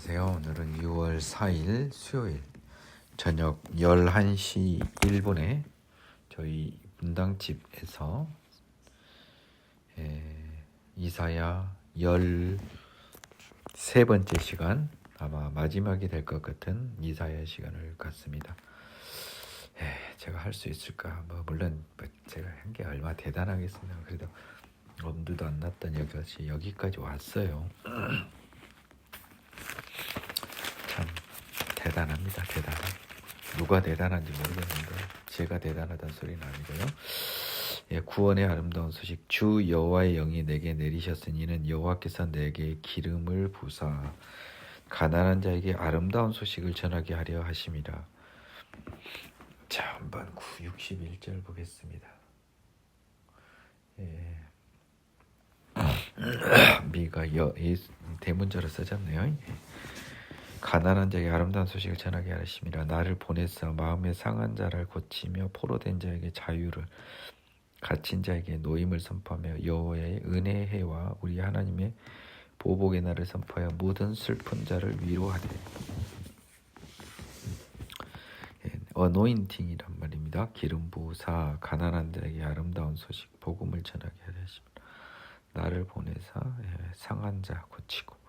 안녕하세요. 오늘은 6월 4일 수요일 저녁 11시 1분에 저희 분당집에서 이사야 13번째 시간, 아마 마지막이 될 것 같은 이사야 시간을 갖습니다. 제가 할 수 있을까? 물론 제가 한 게 얼마 대단하겠습니다. 그래도 엄두도 안 났던 여기까지 왔어요. 참 대단합니다. 대단해. 누가 대단한지 모르겠는데 제가 대단하다는 소리는 아니고요. 구원의 아름다운 소식. 주 여호와의 영이 내게 내리셨으니 이는 여호와께서 내게 기름을 부사 가난한 자에게 아름다운 소식을 전하게 하려 하심이라. 자, 한번 61절 보겠습니다. 미가 대문자로 써졌네요. 가난한 자에게 아름다운 소식을 전하게 하심이라. 나를 보내서 마음의 상한 자를 고치며 포로된 자에게 자유를, 갇힌 자에게 노임을 선포하며 여호와의 은혜의 해와 우리 하나님의 보복의 날을 선포하여 모든 슬픈 자를 위로하되. 어노인팅이란 말입니다. 기름 부사 가난한 자에게 아름다운 소식 복음을 전하게 하십니다. 나를 보내사 상한 자 고치고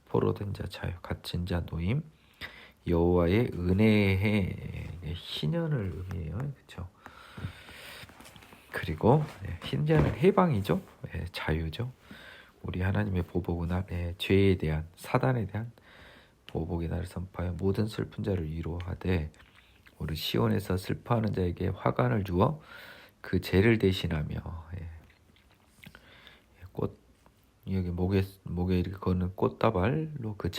포로된 자 자유, 갇힌 자 노임, 여호와의 은혜의 해, 희년을 의미해요. 그렇죠? 그리고 희년은 해방이죠. 자유죠. 우리 하나님의 보복의 날, 죄에 대한, 사단에 대한 보복의 날을 선포하여 모든 슬픈 자를 위로하되 우리 시온에서 슬퍼하는 자에게 화관을 주어 그 죄를 대신하며, 꽃 여기 목에 이렇게 거는 꽃다발로 그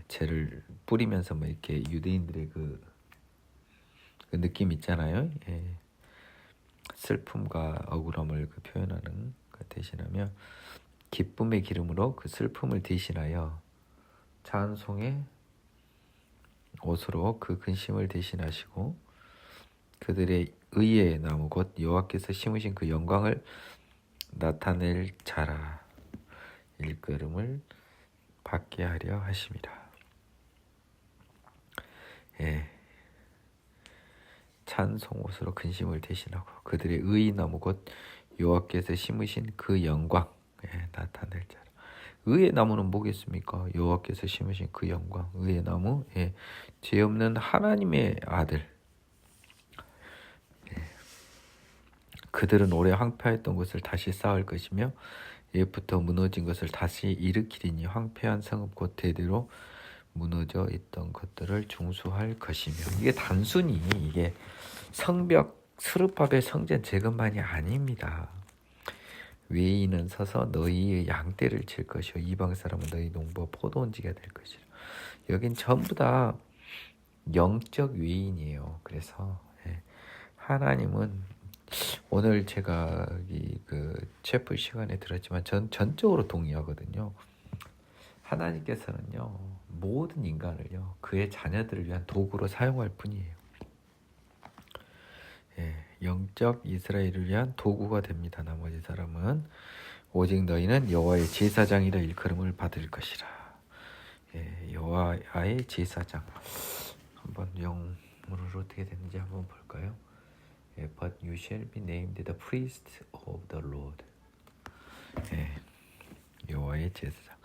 죄를 뿌리면서 이렇게 유대인들의 그 느낌 있잖아요. 슬픔과 억울함을 표현하는 그 대신하며 기쁨의 기름으로 그 슬픔을 대신하여 찬송의 옷으로 그 근심을 대신하시고 그들의 의의 나무 곧 여호와께서 심으신 그 영광을 나타낼 자라 일컬음을 받게 하려 하심이라. 찬송 옷으로 근심을 대신하고 그들의 의의 나무 곧 여호와께서 심으신 그 영광 나타낼 자라. 의의 나무는 뭐겠습니까? 여호와께서 심으신 그 영광, 의의 나무, 죄 없는 하나님의 아들. 그들은 오래 황폐했던 것을 다시 쌓을 것이며 옛부터 무너진 것을 다시 일으키리니 황폐한 성읍 곧 대대로 무너져 있던 것들을 중수할 것이며. 이게 단순히 이게 성벽 스룹밥의 성전 재건만이 아닙니다. 외인은 서서 너희의 양떼를 칠 것이요 이방 사람은 너희 농부와 포도원지가 될 것이라. 여긴 전부 다 영적 외인이에요. 그래서 하나님은 오늘 제가 그 채플 시간에 들었지만 전적으로 동의하거든요. 하나님께서는요 모든 인간을요 그의 자녀들을 위한 도구로 사용할 뿐이에요. 영적 이스라엘을 위한 도구가 됩니다. 나머지 사람은 오직 너희는 여호와의 제사장이라 일컬음을 받을 것이라. 여호와의 제사장. 한번 영문으로 어떻게 되는지 한번 볼까요? But you shall be named the priest of the Lord. 여호와의 제사장.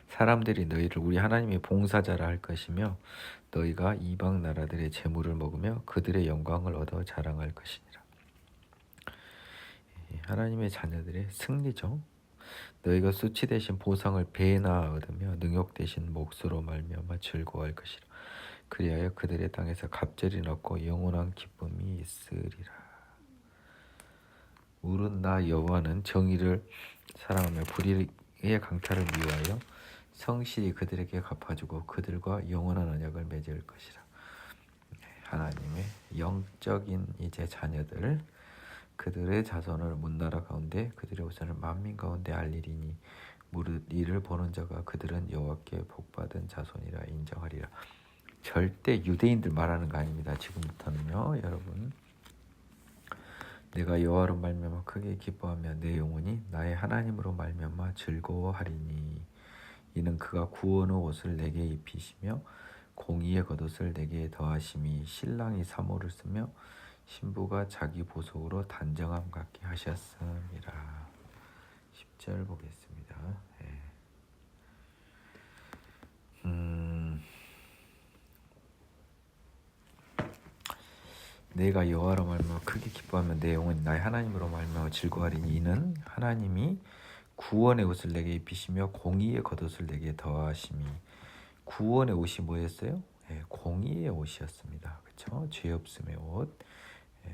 사람들이 너희를 우리 하나님의 봉사자라 할 것이며 너희가 이방 나라들의 재물을 먹으며 그들의 영광을 얻어 자랑할 것이니라. 하나님의 자녀들의 승리죠. 너희가 수치 대신 보상을 배나 얻으며 능욕 대신 몫으로 말미암아 즐거워할 것이라. 그리하여 그들의 땅에서 갑절이 났고 영원한 기쁨이 있으리라. 울은 나 여호와는 정의를 사랑하며 불의의 강탈을 미워하여 성실히 그들에게 갚아주고 그들과 영원한 언약을 맺을 것이라. 하나님의 영적인 이제 자녀들, 그들의 자손을 문나라 가운데 그들의 우선을 만민 가운데 알리리니 무릇 이를 보는 자가 그들은 여호와께 복받은 자손이라 인정하리라. 절대 유대인들 말하는 거 아닙니다. 지금부터는요, 여러분. 내가 여호와로 말미암아 크게 기뻐하며 내 영혼이 나의 하나님으로 말미암아 즐거워하리니 이는 그가 구원의 옷을 내게 입히시며 공의의 겉옷을 내게 더하심이 신랑이 사모를 쓰며 신부가 자기 보석으로 단정함 갖게 하셨음이라. 10절 보겠습니다. 예. 내가 여호와로 말미암아 크게 기뻐하며 내 영혼이 나의 하나님으로 말미암아 즐거워하리니 이는 하나님이 구원의 옷을 내게 입히시며 공의의 겉옷을 내게 더하심이. 구원의 옷이 뭐였어요? 예, 공의의 옷이었습니다. 그렇죠? 죄 없음의 옷. 예.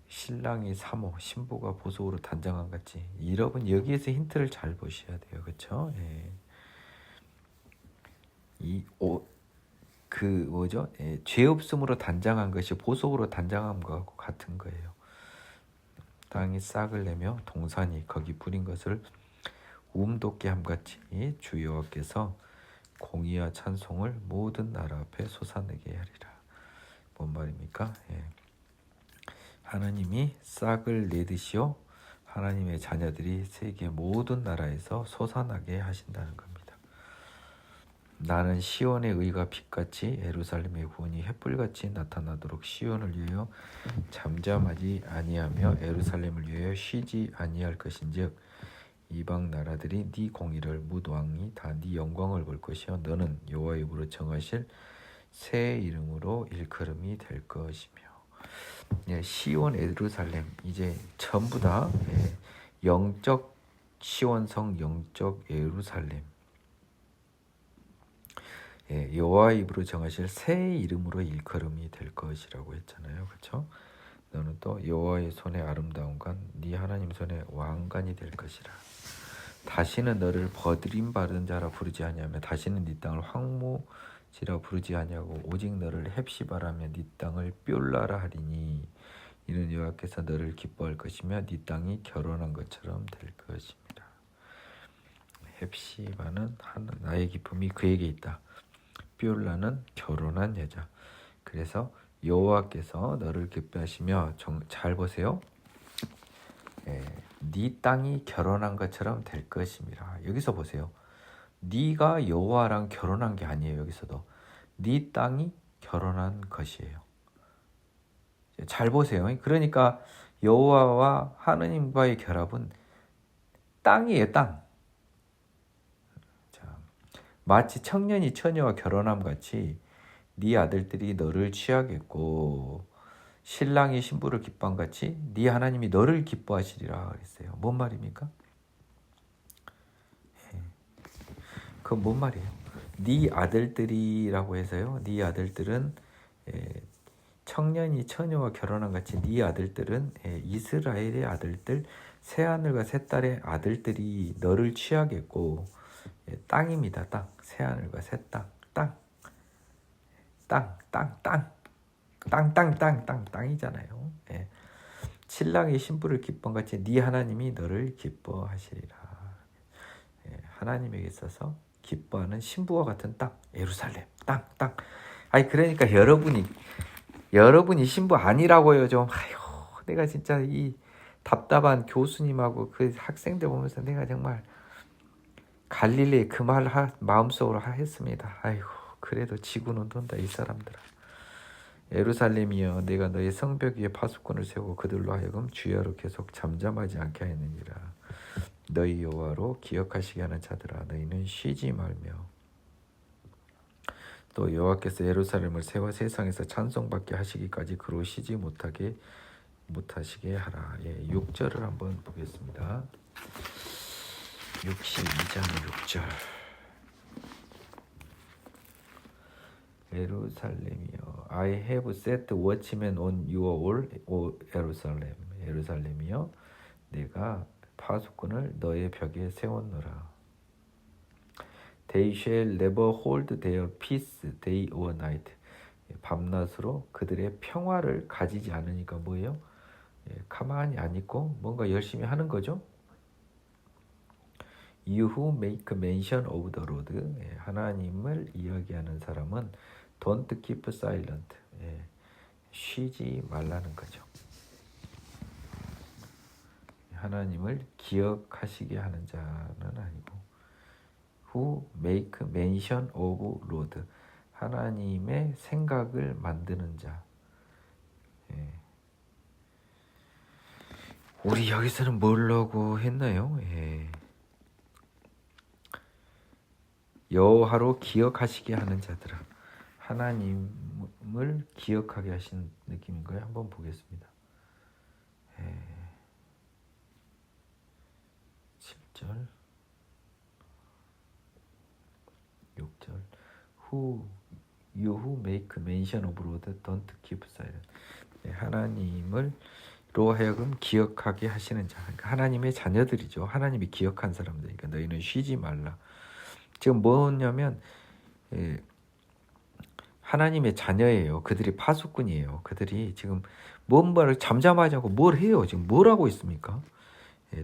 신랑이 사모, 신부가 보석으로 단장한 같이. 여러분 여기에서 힌트를 잘 보셔야 돼요. 그렇죠? 예. 이 옷, 그 뭐죠? 예, 죄 없음으로 단장한 것이 보석으로 단장한 것과 같은 거예요. 땅이 싹을 내며 동산이 거기 뿌린 것을 돋게 함같이 주 여호와께서 공의와 찬송을 모든 나라 앞에 솟아내게 하리라. 뭔 말입니까? 예. 하나님이 싹을 내듯이요 하나님의 자녀들이 세계 모든 나라에서 솟아나게 하신다는 겁니다. 나는 시온의 의가 빛같이 예루살렘의 구원이 횃불같이 나타나도록 시온을 위하여 잠잠하지 아니하며 예루살렘을 위하여 쉬지 아니할 것인즉 이방 나라들이 네 공의를 무도왕이 다 네 영광을 볼 것이요 너는 여호와의 입으로 정하실 새 이름으로 일컬음이 될 것이며. 예, 시온 예루살렘 이제 전부 다 영적 시온성 영적 예루살렘. 예, 여호와의 입으로 정하실 새 이름으로 일컬음이 될 것이라고 했잖아요. 그렇죠? 너는 또 여호와의 손의 아름다움과 네 하나님 손의 왕관이 될 것이라. 다시는 너를 버들임 받은 자라 부르지 아니하며 다시는 네 땅을 황무지라 부르지 아니하고 오직 너를 헵시바라며 네 땅을 뻬라라 하리니 이는 여호와께서 너를 기뻐할 것이며 네 땅이 결혼한 것처럼 될 것입니다. 헵시바는 나의 기쁨이 그에게 있다. 뻬라는 결혼한 여자. 그래서 여호와께서 너를 기뻐하시며 잘 보세요. 네 땅이 결혼한 것처럼 될 것입니다. 여기서 보세요. 네가 여호와랑 결혼한 게 아니에요. 여기서도 네 땅이 결혼한 것이에요. 잘 보세요. 그러니까 여호와와 하느님과의 결합은 땅이에요. 땅. 자, 마치 청년이 처녀와 결혼함 같이 네 아들들이 너를 취하겠고 신랑이 신부를 기뻐한 같이 네 하나님이 너를 기뻐하시리라 그랬어요. 뭔 말입니까? 그건 뭔 말이에요? 네 아들들이라고 해서요. 네 아들들은 청년이 처녀와 결혼한 같이 네 아들들은 이스라엘의 아들들 새하늘과 새딸의 아들들이 너를 취하겠고 땅입니다. 땅. 새하늘과 새땅. 땅. 땅. 땅. 땅. 땅. 땅이잖아요. 예. 신랑이 신부를 기뻐한같이 네 하나님이 너를 기뻐하시리라. 예. 하나님에게 있어서 기뻐하는 신부와 같은 땅, 예루살렘, 땅. 아니 그러니까 여러분이 신부 아니라고요 좀. 아휴, 내가 진짜 이 답답한 교수님하고 그 학생들 보면서 내가 정말 갈릴리 그 말 마음속으로 했습니다. 아이고 그래도 지구는 돈다 이 사람들아. 예루살렘이여 내가 너의 성벽 위에 파수꾼을 세우고 그들로 하여금 주야로 계속 잠잠하지 않게 하였느니라. 너희 여호와로 기억하시게 하는 자들아 너희는 쉬지 말며 또 여호와께서 예루살렘을 세워 세상에서 찬송받게 하시기까지 그로 쉬지 못하시게 하라. 6절을 한번 보겠습니다. 62장 6절. 예루살렘이여 I have set watchmen on your wall, O 예루살렘. 예루살렘이여 내가 파수꾼을 너의 벽에 세웠노라. They shall never hold their peace day or night. 밤낮으로 그들의 평화를 가지지 않으니까 뭐예요? 가만히 안 있고 뭔가 열심히 하는 거죠. You who make mention of the Lord. 하나님을 이야기하는 사람은 don't keep silent. 쉬지 말라는 거죠. 하나님을 기억하시게 하는 자는 아니고 who make mention of Lord. 하나님의 생각을 만드는 자. 예. 우리 여기서는 뭐라고 했나요? 예. 여호와로 기억하시게 하는 자들아. 하나님을 기억하게 하시는 느낌인가요? 한번 보겠습니다. 7절 6절 You who make mention of Lord don't keep silent. 하나님을 로 하여금 기억하게 하시는 자. 그러니까 하나님의 자녀들이죠. 하나님이 기억한 사람들이니까 너희는 쉬지 말라. 지금 뭐냐면 하나님의 자녀예요. 그들이 파수꾼이에요. 그들이 지금 뭔가를 잠잠하지 않고 뭘 해요. 지금 뭘 하고 있습니까?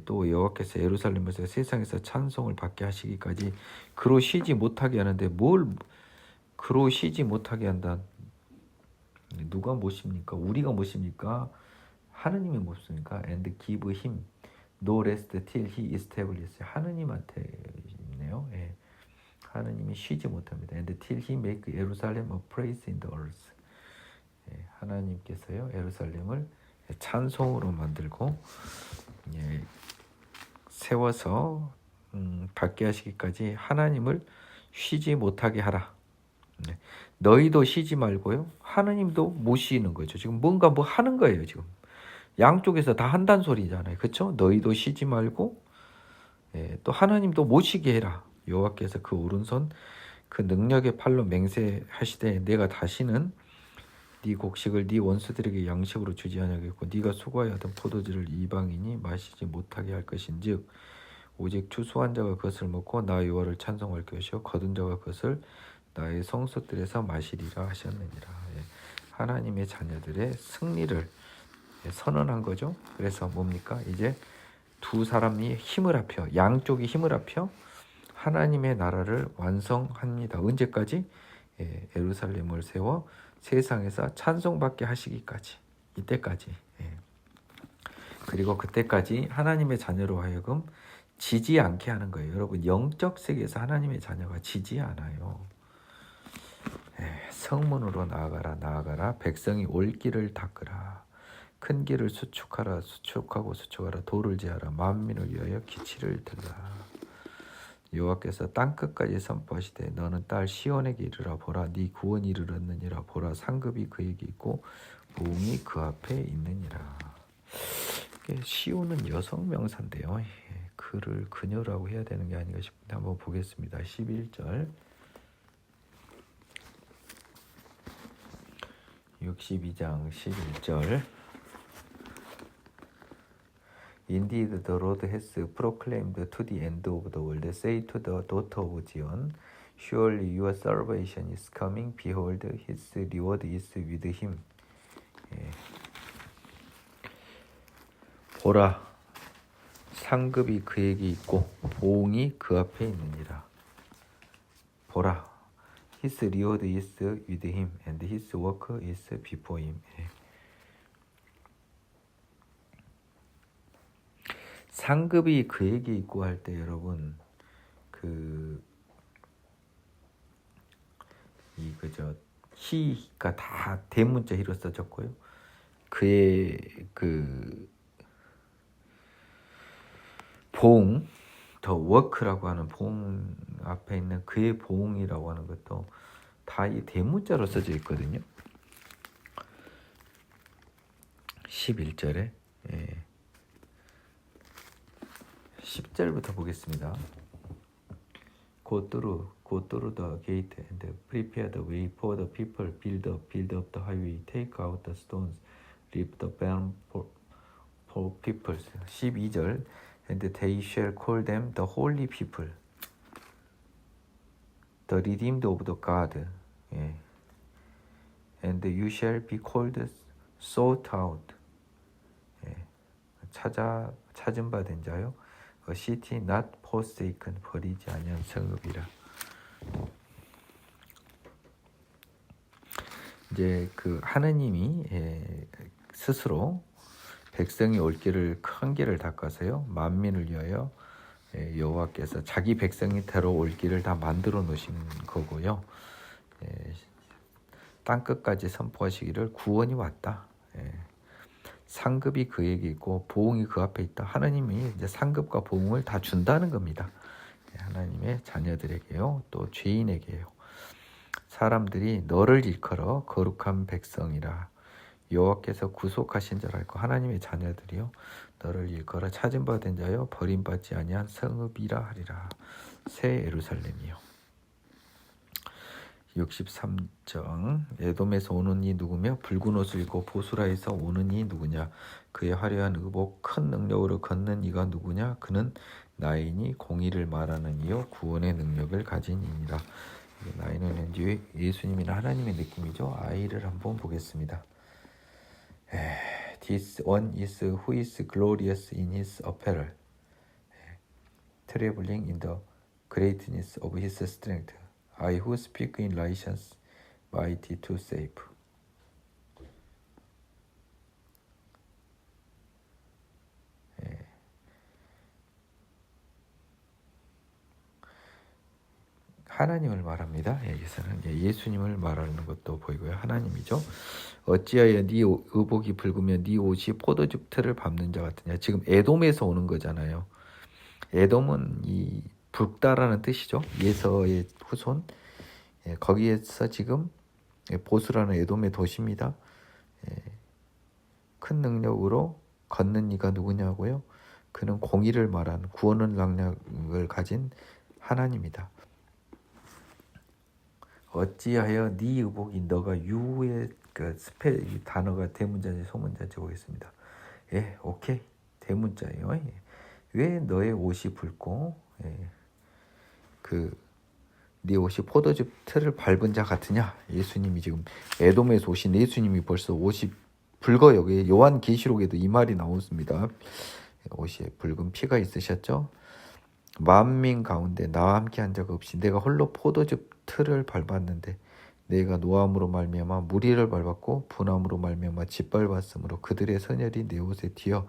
또 여호와께서 예루살렘에서 세상에서 찬송을 받게 하시기까지 그로 쉬지 못하게 하는데 뭘 그로 쉬지 못하게 한다. 누가 모십니까? 우리가 모십니까? 하느님이 몹습니까? And give him no rest till he establishes. 하느님한테 있네요. 예. 하느님이 쉬지 못합니다. And till he make Jerusalem a praise in the earth. 예. 하나님께서요 예루살렘을 찬송으로 만들고 세워서 받게 하시기까지 하나님을 쉬지 못하게 하라. 너희도 쉬지 말고요. 하나님도 못 쉬는 거죠. 지금 뭔가 뭐 하는 거예요. 지금 양쪽에서 다 한단 소리잖아요. 그렇죠? 너희도 쉬지 말고 또 하나님도 못 쉬게 해라. 여호와께서 그 오른손 그 능력의 팔로 맹세하시되 내가 다시는 네 곡식을 네 원수들에게 양식으로 주지 아니하겠고 네가 수고하여 얻은 포도주를 이방인이 마시지 못하게 할 것인즉 오직 추수한 자가 그것을 먹고 나 여호와를 찬송할 것이요 거둔 자가 그것을 나의 성소들에서 마시리라 하셨느니라. 하나님의 자녀들의 승리를 선언한 거죠. 그래서 뭡니까? 이제 두 사람이 힘을 합혀 양쪽이 힘을 합혀 하나님의 나라를 완성합니다. 언제까지? 예루살렘을 세워 세상에서 찬송받게 하시기까지. 이때까지. 그리고 그때까지 하나님의 자녀로 하여금 지지 않게 하는 거예요. 여러분 영적 세계에서 하나님의 자녀가 지지 않아요. 성문으로 나아가라. 백성이 올 길을 닦으라. 큰 길을 수축하고 수축하라. 돌을 제하라. 만민을 위하여 기치를 들라. 여호와께서 땅끝까지 선포하시되 너는 딸 시온에게 이르라. 보라 네 구원이 이르렀느니라. 보라 상급이 그에게 있고 보응이 그 앞에 있느니라. 시온은 여성 명사인데요. 그를 그녀라고 해야 되는 게 아닌가 싶은데 한번 보겠습니다. 11절 62장 11절 Indeed the Lord has proclaimed to the end of the world. Say to the daughter of Zion, surely your salvation is coming. Behold, his reward is with him. 보라, 상급이 그에게 있고 보응이 그 앞에 있느니라. 보라, his reward is with him, and his work is before him. 상급이 그에게 있고 할 때 여러분 히가 다 대문자 히로 써졌고요. 그의 보응 더 워크라고 하는 보응 앞에 있는 그의 보응이라고 하는 것도 다 이 대문자로 써져 있거든요. 11절에 10절부터 보겠습니다. Go through the gate and prepare the way for the people. Build up the highway. Take out the stones. Leave the ban for peoples. 12절 And they shall call them the holy people, the redeemed of the God. And you shall be called sought out. 찾은 바 된 자요. A city not forsaken. 버리지 아니한 성읍이라. 이제 그 하느님이 스스로 백성이 올 길을 큰 길을 닦아서요 만민을 위하여 여호와께서 자기 백성이 들어올 길을 다 만들어 놓으신 거고요. 땅 끝까지 선포하시기를 구원이 왔다. 상급이 그에게 있고 보응이 그 앞에 있다. 하나님이 이제 상급과 보응을 다 준다는 겁니다. 하나님의 자녀들에게요, 또 죄인에게요. 사람들이 너를 일컬어 거룩한 백성이라 여호와께서 구속하신 자라 할고, 하나님의 자녀들이요 너를 일컬어 찾은 바 된 자여 버림받지 아니한 성읍이라 하리라. 새 예루살렘이요. 63장. 에돔에서 오는 이 누구며 붉은 옷을 입고 보스라에서 오는 이 누구냐. 그의 화려한 의복 큰 능력으로 걷는 이가 누구냐. 그는 나인이 공의를 말하는 이요 구원의 능력을 가진 이니라. 나인은 왠지 예수님이나 하나님의 느낌이죠. 아이를 한번 보겠습니다. This one is who is glorious in his apparel, traveling in the greatness of his strength. I who speak in license, mighty to save. 하나님을 말합니다. 여기서는 예수님을 말하는 것도 보이고요. 하나님이죠. 어찌하여 네 의복이 붉으며 네 옷이 포도즙 틀을 밟는 자 같으냐. 지금 에돔에서 오는 거잖아요. 에돔은 이 붉다라는 뜻이죠. 예서의 후손. 거기에서 지금 보스라는 에돔의 도시입니다. 큰 능력으로 걷는 이가 누구냐고요? 그는 공의를 말하는 구원의 능력을 가진 하나님이다. 어찌하여 네 의복이, 너가 유의 그 이 단어가 대문자인지 소문자인지 보겠습니다. 오케이. 대문자예요. 왜 너의 옷이 붉고 네 옷이 포도즙 틀을 밟은 자 같으냐? 예수님이 지금 에돔에서 오신 예수님이 벌써 옷이 붉어요. 요한계시록에도 이 말이 나왔습니다. 옷이 붉은 피가 있으셨죠? 만민 가운데 나와 함께 한 적 없이 내가 홀로 포도즙 틀을 밟았는데 내가 노함으로 말미암아 무리를 밟았고 분함으로 말미암아 짓밟았으므로 그들의 선열이 내 옷에 튀어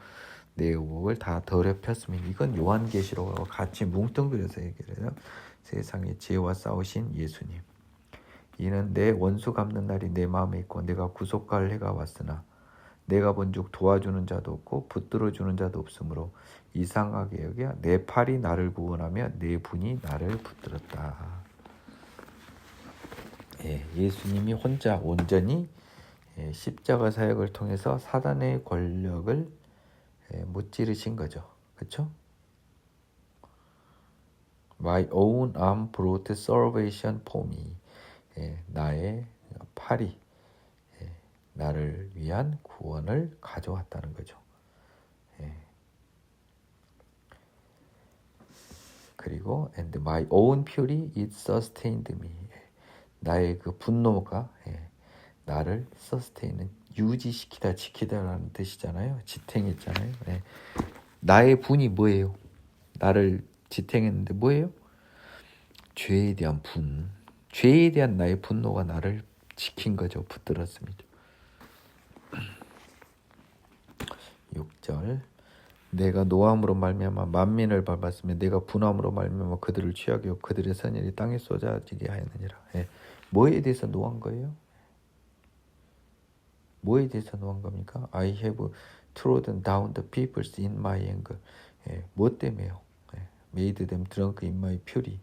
내 의복을 다 더럽혔으니. 이건 요한계시록하고 같이 뭉뚱그려서 얘기를 해요. 세상의 죄와 싸우신 예수님. 이는 내 원수 갚는 날이 내 마음에 있고 내가 구속할 해가 왔으나 내가 본즉 도와주는 자도 없고 붙들어주는 자도 없으므로 이상하게 여겨 내 팔이 나를 구원하며 내 분이 나를 붙들었다. 예수님이 혼자 온전히 십자가 사역을 통해서 사단의 권력을 무찌르신 거죠. 그렇죠? My own arm brought salvation for me. 나의 팔이 나를 위한 구원을 가져왔다는 거죠. 그리고 and my own fury it sustained me. 나의 그 분노가 나를 sustain, 유지시키다, 지키다라는 뜻이잖아요. 지탱했잖아요. 나의 분이 뭐예요? 나를 지탱했는데 뭐예요? 죄에 대한 분, 죄에 대한 나의 분노가 나를 지킨 거죠. 붙들었습니다. 6절. 내가 노함으로 말미암아 만민을 밟았으며 내가 분함으로 말미암아 그들을 취하게 하고 그들의 선열이 땅에 쏟아지게 하였느니라. 뭐에 대해서 노한 거예요? 뭐에 대해서 노한 겁니까? I have trodden down the peoples in my anger. 뭐 때문에요? Made them drunk in my fury.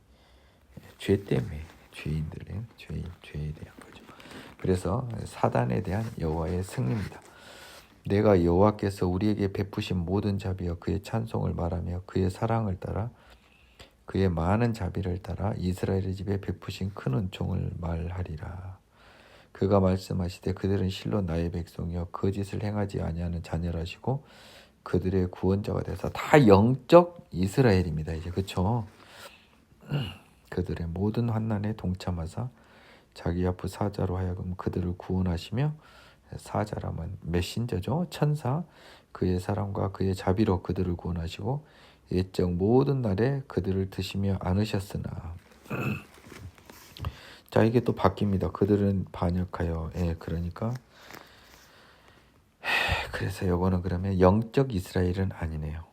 죄 때문에. 죄인들의 죄에 대한 거죠. 그래서 사단에 대한 여호와의 승리입니다. 내가 여호와께서 우리에게 베푸신 모든 자비와 그의 찬송을 말하며 그의 사랑을 따라 그의 많은 자비를 따라 이스라엘의 집에 베푸신 큰 은총을 말하리라. 그가 말씀하시되 그들은 실로 나의 백성이여 거짓을 행하지 아니하는 자녀라시고 그들의 구원자가 돼서 다 영적 이스라엘입니다. 이제 그렇죠? 그들의 모든 환난에 동참하사 자기 앞의 사자로 하여금 그들을 구원하시며, 사자라면 메신저죠. 천사. 그의 사랑과 그의 자비로 그들을 구원하시고 옛적 모든 날에 그들을 드시며 안으셨으나. 자, 이게 또 바뀝니다. 그들은 반역하여. 그러니까 그래서 요거는 그러면 영적 이스라엘은 아니네요.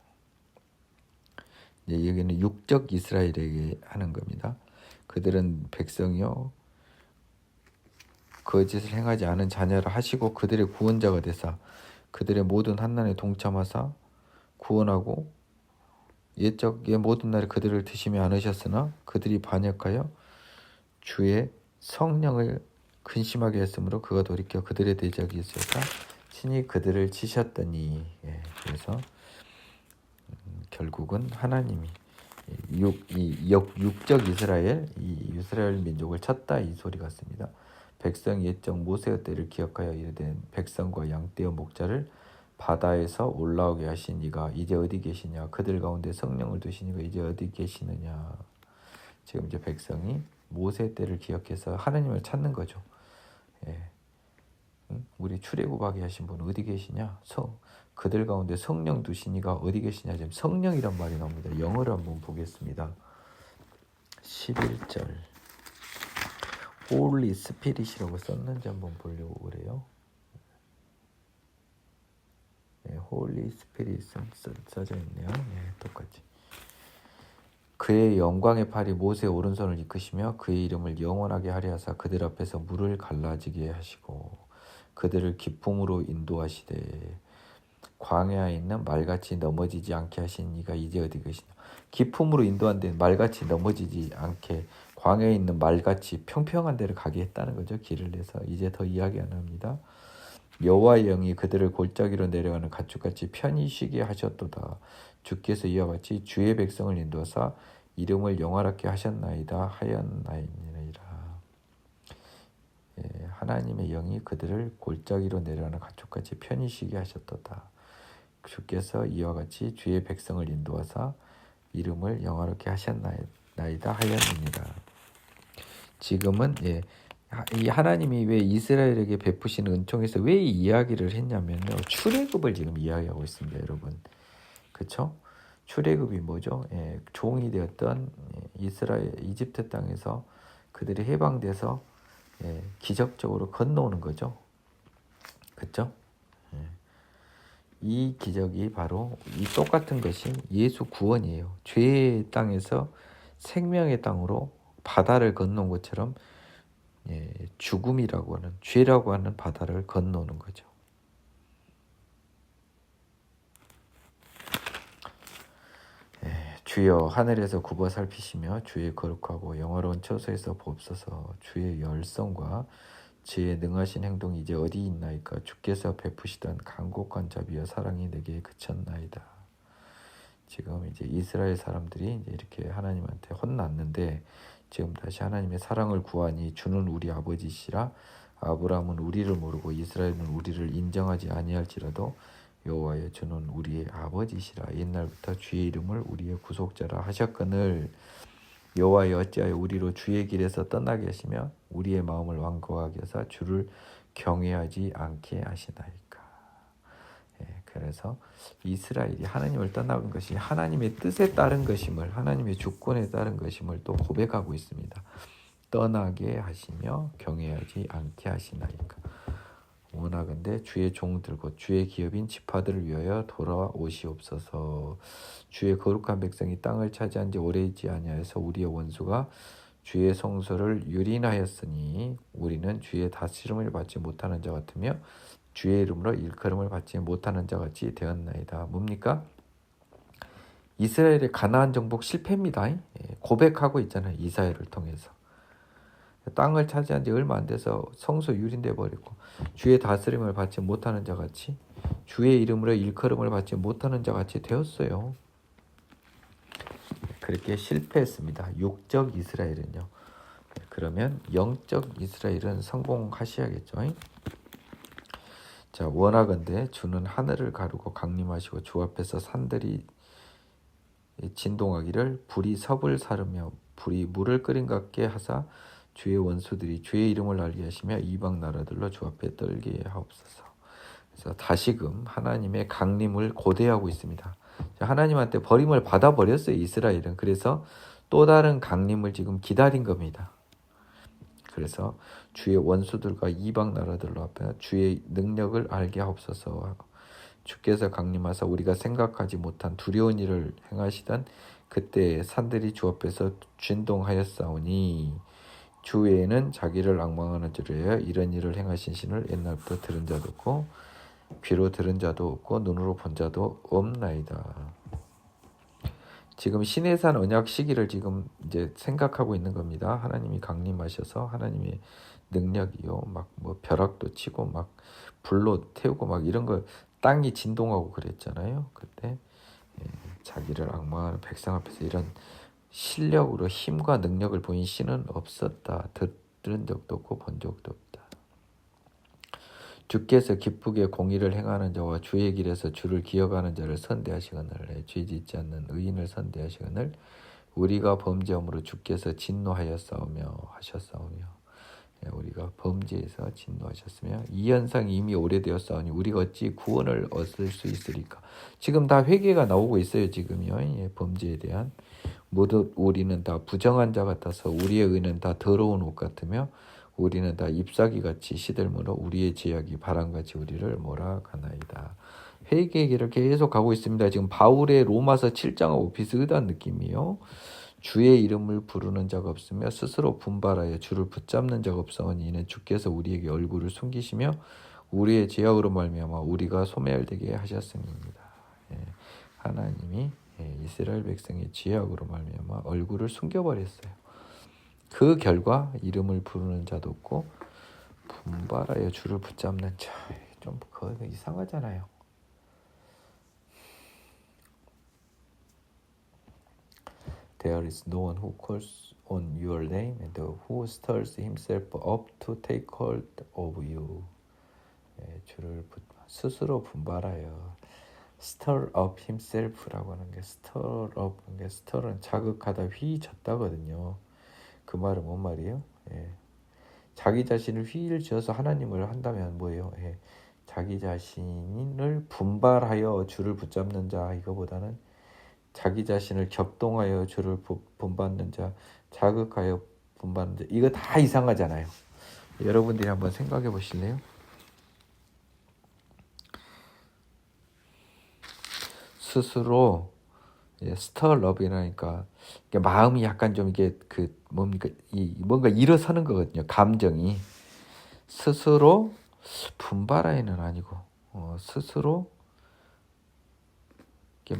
여기는 육적 이스라엘에게 하는 겁니다. 그들은 백성이요 거짓을 행하지 않은 자녀라 하시고 그들의 구원자가 되사 그들의 모든 환난에 동참하사 구원하고 옛적의 모든 날에 그들을 드시며 안으셨으나 그들이 반역하여 주의 성령을 근심하게 했으므로 그가 돌이켜 그들의 대적이 있었다. 친히 그들을 치셨더니 그래서 결국은 하나님이 육적 이 이스라엘 민족을 쳤다 이 소리 같습니다. 백성이 옛적 모세의 때를 기억하여 이르되 백성과 양떼의 목자를 바다에서 올라오게 하신 이가 이제 어디 계시냐 그들 가운데 성령을 두신 이가 이제 어디 계시느냐. 지금 이제 백성이 모세 때를 기억해서 하나님을 찾는 거죠. 우리 출애굽하게 하신 분 어디 계시냐? 그들 가운데 성령 두신 이가 어디 계시냐? 지금 성령이란 말이 나옵니다. 영어로 한번 보겠습니다. 11절 Holy Spirit이라고 썼는지 한번 보려고 그래요. Holy Spirit 써져 있네요. 똑같이. 그의 영광의 팔이 모세의 오른손을 이끄시며 그의 이름을 영원하게 하려 하사 그들 앞에서 물을 갈라지게 하시고 그들을 기쁨으로 인도하시되 광야에 있는 말같이 넘어지지 않게 하신 이가 이제 어디 계시냐. 기쁨으로 인도한데 말같이 넘어지지 않게 광야에 있는 말같이 평평한 데를 가게 했다는 거죠. 길을 내서. 이제 더 이야기 안 합니다. 여호와의 영이 그들을 골짜기로 내려가는 가축같이 편히 쉬게 하셨도다. 주께서 이와 같이 주의 백성을 인도하사 이름을 영화롭게 하셨나이다 하였나이니라. 하나님의 영이 그들을 골짜기로 내려가는 가축같이 편히 쉬게 하셨도다. 주께서 이와 같이 주의 백성을 인도하사 이름을 영화롭게 하셨나이다 하였느니라. 지금은 이 하나님이 왜 이스라엘에게 베푸시는 은총에서 왜 이 이야기를 했냐면요. 출애굽을 지금 이야기하고 있습니다, 여러분. 그렇죠? 출애굽이 뭐죠? 종이 되었던 이집트 땅에서 그들이 해방돼서 기적적으로 건너오는 거죠. 그렇죠? 이 기적이 바로 이 똑같은 것이 예수 구원이에요. 죄의 땅에서 생명의 땅으로 바다를 건너온 것처럼 죽음이라고 하는 죄라고 하는 바다를 건너오는 거죠. 주여 하늘에서 굽어 살피시며 주의 거룩하고 영화로운 처소에서 보옵소서. 주의 열성과 주의 능하신 행동이 이제 어디 있나이까. 주께서 베푸시던 간곡한 자비와 사랑이 내게 그쳤나이다. 지금 이제 이스라엘 사람들이 이제 이렇게 하나님한테 혼났는데 지금 다시 하나님의 사랑을 구하니 주는 우리 아버지시라. 아브라함은 우리를 모르고 이스라엘은 우리를 인정하지 아니할지라도 여호와여 주는 우리의 아버지시라. 옛날부터 주의 이름을 우리의 구속자라 하셨거늘 여호와여 어찌하여 우리로 주의 길에서 떠나게 하시며 우리의 마음을 완고하게 하사 주를 경외하지 않게 하시나이까. 그래서 이스라엘이 하나님을 떠나간 것이 하나님의 뜻에 따른 것임을, 하나님의 주권에 따른 것임을 또 고백하고 있습니다. 떠나게 하시며 경외하지 않게 하시나이까. 원하건대 주의 종들 곧 주의 기업인 지파들을 위하여 돌아오시옵소서. 주의 거룩한 백성이 땅을 차지한 지 오래있지 아니하여서 우리의 원수가 주의 성소를 유린하였으니 우리는 주의 다스림을 받지 못하는 자 같으며 주의 이름으로 일컬음을 받지 못하는 자 같이 되었나이다. 뭡니까? 이스라엘의 가나안 정복 실패입니다. 고백하고 있잖아요. 이사야를 통해서. 땅을 차지한 지 얼마 안 돼서 성소 유린돼 버리고 주의 다스림을 받지 못하는 자 같이 주의 이름으로 일컬음을 받지 못하는 자 같이 되었어요. 그렇게 실패했습니다. 육적 이스라엘은요. 그러면 영적 이스라엘은 성공하셔야겠죠. 자, 원하건대 주는 하늘을 가르고 강림하시고 주 앞에서 산들이 진동하기를 불이 섭을 사르며 불이 물을 끓인 것 같게 하사 주의 원수들이 주의 이름을 알게 하시며 이방 나라들로 주 앞에 떨게 하옵소서. 그래서 다시금 하나님의 강림을 고대하고 있습니다. 하나님한테 버림을 받아버렸어요, 이스라엘은. 그래서 또 다른 강림을 지금 기다린 겁니다. 그래서 주의 원수들과 이방 나라들로 앞에 주의 능력을 알게 하옵소서. 주께서 강림하사 우리가 생각하지 못한 두려운 일을 행하시던 그때 산들이 주 앞에서 진동하였사오니 주 외에는 자기를 앙망하는 자로여 이런 일을 행하신 신을 옛날부터 들은 자도 없고 귀로 들은 자도 없고 눈으로 본 자도 없나이다. 지금 시내산 언약 시기를 지금 이제 생각하고 있는 겁니다. 하나님이 강림하셔서 하나님의 능력이요, 막 뭐 벼락도 치고 막 불로 태우고 막 이런 거 땅이 진동하고 그랬잖아요. 그때 자기를 앙망하는 백성 앞에서 이런 실력으로 힘과 능력을 보인 신은 없었다. 들은 적도 없고 본 적도 없다. 주께서 기쁘게 공의를 행하는 자와 주의 길에서 주를 기억하는 자를 선대하시거늘 죄 짓지 않는 의인을 선대하시거늘 우리가 범죄함으로 주께서 진노하였사오며 하셨사오며 우리가 범죄에서 진노하셨으며 이 현상이 이미 오래되었사오니 우리가 어찌 구원을 얻을 수 있으리까. 지금 다 회개가 나오고 있어요. 지금요. 범죄에 대한 모두 우리는 다 부정한 자 같아서 우리의 의는 다 더러운 옷 같으며 우리는 다 잎사귀같이 시들므로 우리의 죄악이 바람같이 우리를 몰아가나이다. 회개의 길을 계속 가고 있습니다. 지금 바울의 로마서 7장하고 비슷한 느낌이요. 주의 이름을 부르는 자가 없으며 스스로 분발하여 주를 붙잡는 자가 없사오니 이는 주께서 우리에게 얼굴을 숨기시며 우리의 죄악으로 말미암아 우리가 소멸되게 하셨음입니다. 하나님이 이스라엘 백성의 죄악으로 말미암아 얼굴을 숨겨버렸어요. 그 결과 이름을 부르는 자도 없고 분발하여 주를 붙잡는 자, 좀 그거 이상하잖아요. There is no one who calls on your name and who stirs himself up to take hold of you. 주를 스스로 분발하여 stir up himself라고 하는 게 stir up, stir은 자극하다, 휘젓다거든요. 그 말은 뭔 말이에요? 자기 자신을 휘를 지어서 하나님을 한다면 뭐예요? 자기 자신을 분발하여 주를 붙잡는 자, 이거보다는 자기 자신을 격동하여 주를 본받는 자, 자극하여 본받는 자, 이거 다 이상하잖아요. 여러분들이 한번 생각해 보실래요? 스스로 스터럽이라니까 마음이 약간 좀 이게 그 뭡니까 뭔가 일어서는 거거든요. 감정이 스스로 분발하여는 아니고 스스로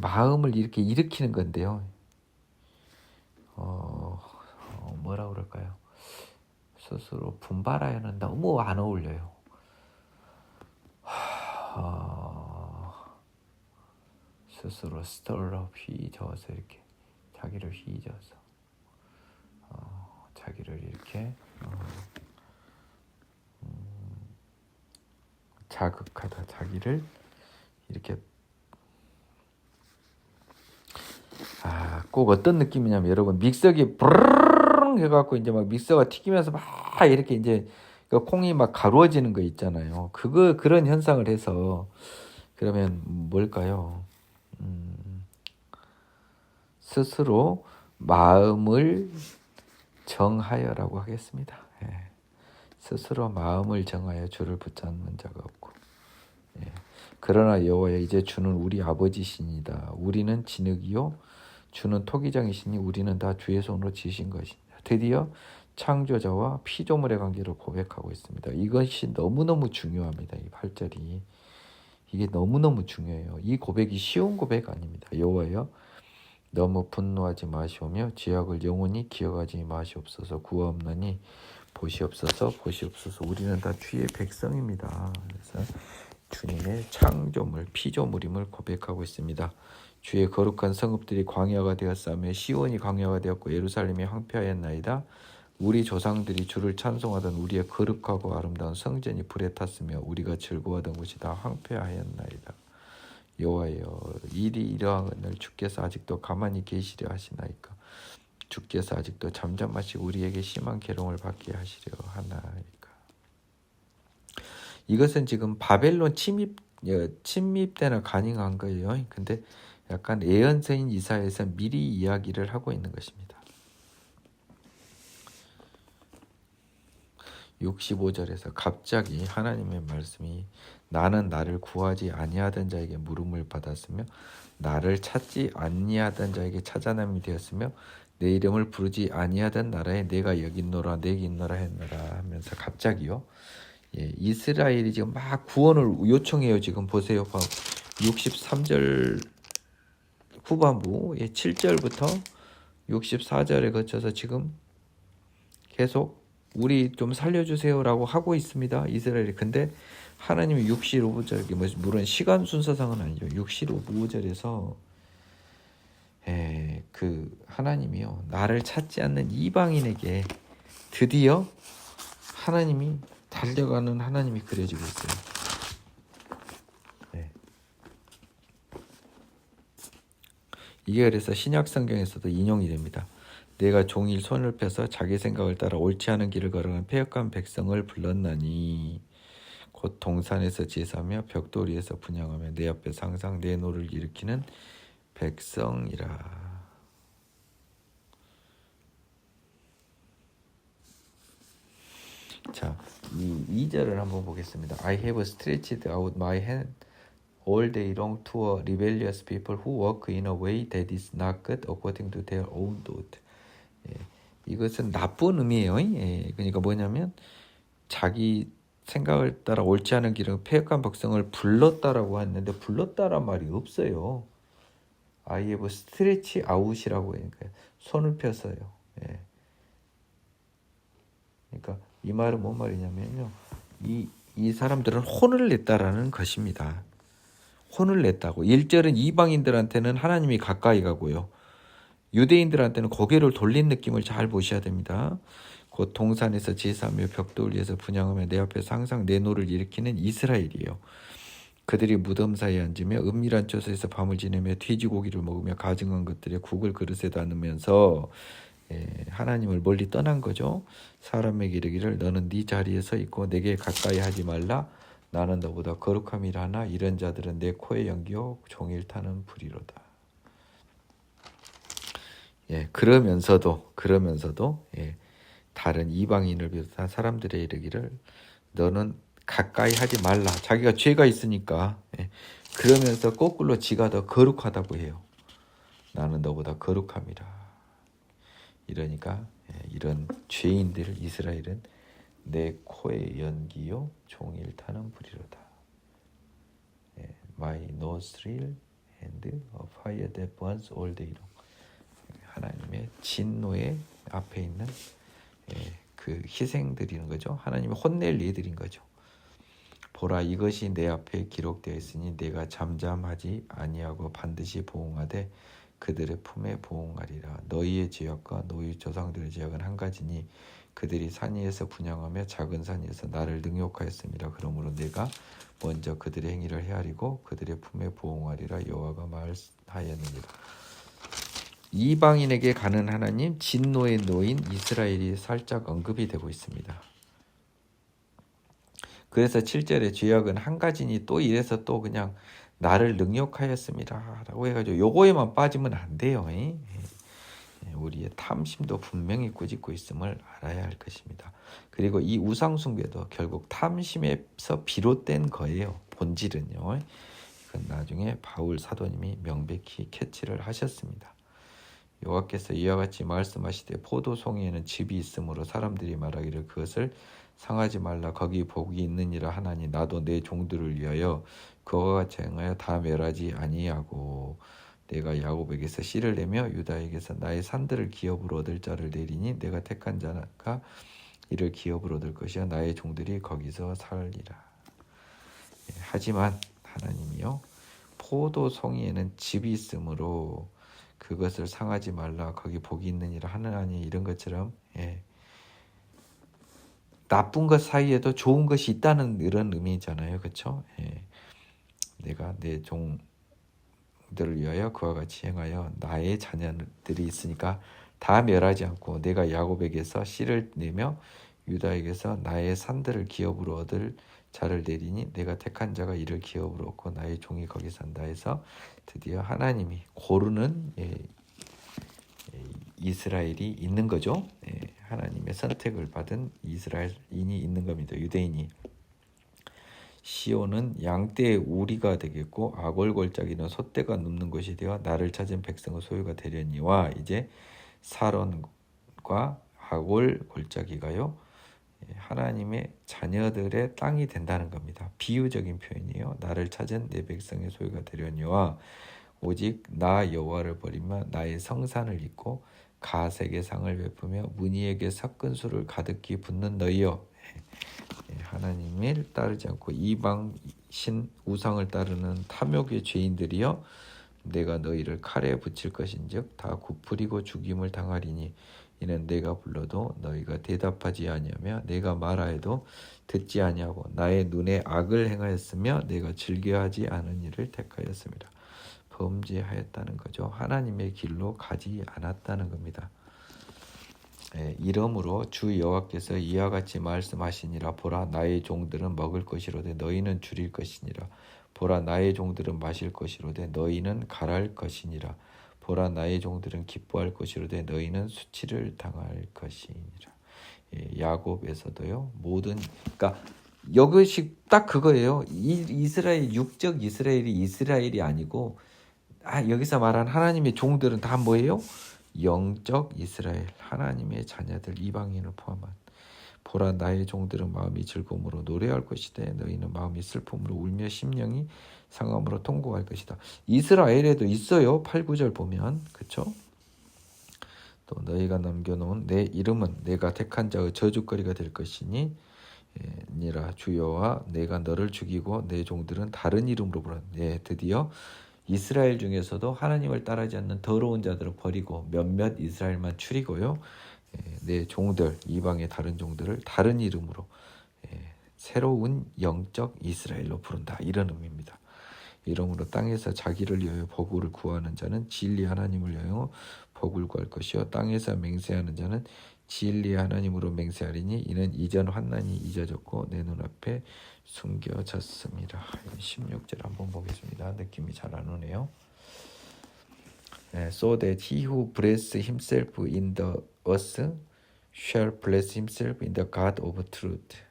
마음을 이렇게 일으키는 건데요. 뭐라 그럴까요? 스스로 분발하여는 너무 안 어울려요. 스스로 스터럽 휘저어서 이렇게 자기를 휘저어서 자기를 이렇게 자극하다, 자기를 이렇게 꼭 어떤 느낌이냐면 여러분 믹서기 브르릉 해갖고 이제 막 믹서가 튀기면서 막 이렇게 이제 콩이 막 가루어지는 거 있잖아요. 그런 현상을 해서 그러면 뭘까요? 스스로 마음을 정하여라고 하겠습니다. 스스로 마음을 정하여 주를 붙잡는 자가 없고 그러나 여호와여 이제 주는 우리 아버지시니다. 우리는 진흙이요 주는 토기장이시니 우리는 다 주의 손으로 지으신 것입니다. 드디어 창조자와 피조물의 관계를 고백하고 있습니다. 이것이 너무너무 중요합니다. 이 8절이 이게 너무너무 중요해요. 이 고백이 쉬운 고백 아닙니다. 여호와여 너무 분노하지 마시오며 죄악을 영원히 기억하지 마시옵소서. 구하옵나니 보시옵소서. 보시옵소서. 우리는 다 주의 백성입니다. 그래서 주님의 창조물, 피조물임을 고백하고 있습니다. 주의 거룩한 성읍들이 광야가 되었사며 시온이 광야가 되었고 예루살렘이 황폐하였나이다. 우리 조상들이 주를 찬송하던 우리의 거룩하고 아름다운 성전이 불에 탔으며 우리가 즐거워하던 곳이 다 황폐하였나이다. 여호와여 일이 이러하거늘 주께서 아직도 가만히 계시려 하시나이까. 주께서 아직도 잠잠하시고 우리에게 심한 괴로움을 받게 하시려 하나이까. 이것은 지금 바벨론 침입 때나 가능한 거예요. 근데 약간 예언서인 이사야에서 미리 이야기를 하고 있는 것입니다. 65절에서 갑자기 하나님의 말씀이 나는 나를 구하지 아니하던 자에게 물음을 받았으며 나를 찾지 아니하던 자에게 찾아남이 되었으며 내 이름을 부르지 아니하던 나라에 내가 여기 있노라 내게 있노라 했노라 하면서 갑자기요. 예, 이스라엘이 지금 막 구원을 요청해요. 지금 보세요. 63절 후반부 7절부터 64절에 거쳐서 지금 계속 우리 좀 살려주세요라고 하고 있습니다. 이스라엘이. 근데 하나님이 65절, 물론 시간 순서상은 아니죠. 65절에서 그 하나님이요 나를 찾지 않는 이방인에게 드디어 하나님이 달려가는 하나님이 그려지고 있어요. 네. 이게 그래서 신약 성경에서도 인용이 됩니다. 내가 종일 손을 펴서 자기 생각을 따라 옳지 않은 길을 걸어간 패역한 백성을 불렀나니 곧 동산에서 제사하며 벽돌 위에서 분향하며 내 앞에서 항상 내 노를 일으키는 백성이라. 자, 이 2절을 한번 보겠습니다. I have stretched out my hand all day long to a rebellious people who walk in a way that is not good according to their own thought. 예, 이것은 나쁜 의미예요. 예, 그러니까 뭐냐면 자기 생각을 따라 옳지 않은 길을 패역한 백성을 불렀다라고 했는데 불렀다란 말이 없어요. I have stretched out이라고 해요. 그러니까 손을 펴서요. 예. 그러니까 이 말은 뭔 말이냐면요. 이 사람들은 혼을 냈다라는 것입니다. 혼을 냈다고. 1절은 이방인들한테는 하나님이 가까이 가고요. 유대인들한테는 고개를 돌린 느낌을 잘 보셔야 됩니다. 곧 동산에서 제사하며 벽돌 위에서 분향하며 내 앞에서 항상 내 노를 일으키는 이스라엘이에요. 그들이 무덤 사이에 앉으며 은밀한 처소에서 밤을 지내며 돼지고기를 먹으며 가증한 것들에 국을 그릇에 담으면서 하나님을 멀리 떠난 거죠. 사람에게 이르기를 너는 네 자리에 서 있고 내게 가까이 하지 말라. 나는 너보다 거룩함이라 하나 이런 자들은 내 코에 연기요 종일 타는 불이로다. 그러면서도 다른 이방인을 비롯한 사람들의 이르기를 너는 가까이 하지 말라. 자기가 죄가 있으니까. 그러면서 거꾸로 지가 더 거룩하다고 해요. 나는 너보다 거룩함이라. 이러니까 이런 죄인들 이스라엘은 내 코에 연기요 종일 타는 불이로다. My nostril and a fire that burns all day long. 하나님의 진노의 앞에 있는 그 희생드리는 거죠. 하나님이 혼낼 예들인 거죠. 보라 이것이 내 앞에 기록되어 있으니 내가 잠잠하지 아니하고 반드시 보응하되 그들의 품에 보응하리라. 너희의 죄악과 너희 조상들의 죄악은 한 가지니 그들이 산 위에서 분향하며 작은 산 위에서 나를 능욕하였습니다. 그러므로 내가 먼저 그들의 행위를 헤아리고 그들의 품에 보응하리라. 여호와가 말하였느니라. 이방인에게 가는 하나님, 진노의 노인 이스라엘이 살짝 언급이 되고 있습니다. 그래서 7절에 죄악은 한 가지니 또 이래서 또 그냥 나를 능욕하였습니다 라고 해가지고 요거에만 빠지면 안 돼요. 우리의 탐심도 분명히 꾸짖고 있음을 알아야 할 것입니다. 그리고 이 우상숭배도 결국 탐심에서 비롯된 거예요. 본질은요. 이건 나중에 바울 사도님이 명백히 캐치를 하셨습니다. 여호와께서 이와 같이 말씀하시되 포도송이에는 즙이 있으므로 사람들이 말하기를 그것을 상하지 말라 거기 복이 있느니라 하나니 나도 내 종들을 위하여 그와 같이 행하여 다 멸하지 아니하고 내가 야곱에게서 씨를 내며 유다에게서 나의 산들을 기업으로 얻을 자를 내리니 내가 택한 자가 이를 기업으로 얻을 것이야 나의 종들이 거기서 살리라. 하지만 하나님이요 포도송이에는 즙이 있으므로 그것을 상하지 말라 거기 복이 있느니라 하나니 이런 것처럼 나쁜 것 사이에도 좋은 것이 있다는 이런 의미잖아요. 그렇죠? 내가 내 종들을 위하여 그와 같이 행하여 나의 자녀들이 있으니까 다 멸하지 않고 내가 야곱에게서 씨를 내며 유다에게서 나의 산들을 기업으로 얻을 자를 내리니 내가 택한 자가 이를 기업으로 얻고 나의 종이 거기 산다 해서 드디어 하나님이 고르는 이스라엘이 있는 거죠. 하나님의 선택을 받은 이스라엘인이 있는 겁니다. 유대인이. 시온은 양떼의 우리가 되겠고 아골골짜기는 소떼가 눕는 곳이 되어 나를 찾은 백성의 소유가 되려니와 이제 사론과 아골골짜기가요 하나님의 자녀들의 땅이 된다는 겁니다. 비유적인 표현이에요. 나를 찾은 내 백성의 소유가 되려니와 오직 나 여호와를 버리며 나의 성산을 잊고 가색의 상을 베푸며 문희에게 섞은 술을 가득히 붓는 너희여. 하나님을 따르지 않고 이방 신 우상을 따르는 탐욕의 죄인들이여 내가 너희를 칼에 붙일 것인즉 다 굽으리고 죽임을 당하리니 이는 내가 불러도 너희가 대답하지 아니하며 내가 말하여도 듣지 아니하고 나의 눈에 악을 행하였으며 내가 즐겨하지 않은 일을 택하였습니다. 범죄하였다는 거죠. 하나님의 길로 가지 않았다는 겁니다. 이러므로 주 여호와께서 이와 같이 말씀하시니라. 보라 나의 종들은 먹을 것이로되 너희는 줄일 것이니라. 보라 나의 종들은 마실 것이로되 너희는 갈할 것이니라. 보라 나의 종들은 기뻐할 것이로되 너희는 수치를 당할 것이니라. 야곱에서도요 모든 그러니까 이것이 딱 그거예요. 이스라엘 육적 이스라엘이 아니고 여기서 말한 하나님의 종들은 다 뭐예요? 영적 이스라엘 하나님의 자녀들 이방인을 포함한 보라 나의 종들은 마음이 즐거움으로 노래할 것이다. 너희는 마음이 슬픔으로 울며 심령이 상함으로 통곡할 것이다. 이스라엘에도 있어요. 8, 9절 보면 그렇죠? 또 너희가 남겨놓은 내 이름은 내가 택한 자의 저주거리가 될 것이니 니라 주여와 내가 너를 죽이고 내 종들은 다른 이름으로 부르는 드디어 이스라엘 중에서도 하나님을 따르지 않는 더러운 자들을 버리고 몇몇 이스라엘만 추리고요. 내 종들 이방의 다른 종들을 다른 이름으로 새로운 영적 이스라엘로 부른다. 이런 의미입니다. 이러므로 땅에서 자기를 위하여 복을 구하는 자는 진리 하나님을 위하여 복을 구할 것이요 땅에서 맹세하는 자는 진리 하나님으로 맹세하리니 이는 이전 환난이 잊어졌고 내 눈앞에 숨겨졌습니다. 16절 한번 보겠습니다. 느낌이 잘 안 오네요. So that he who blesses himself in the earth shall bless himself in the God of truth,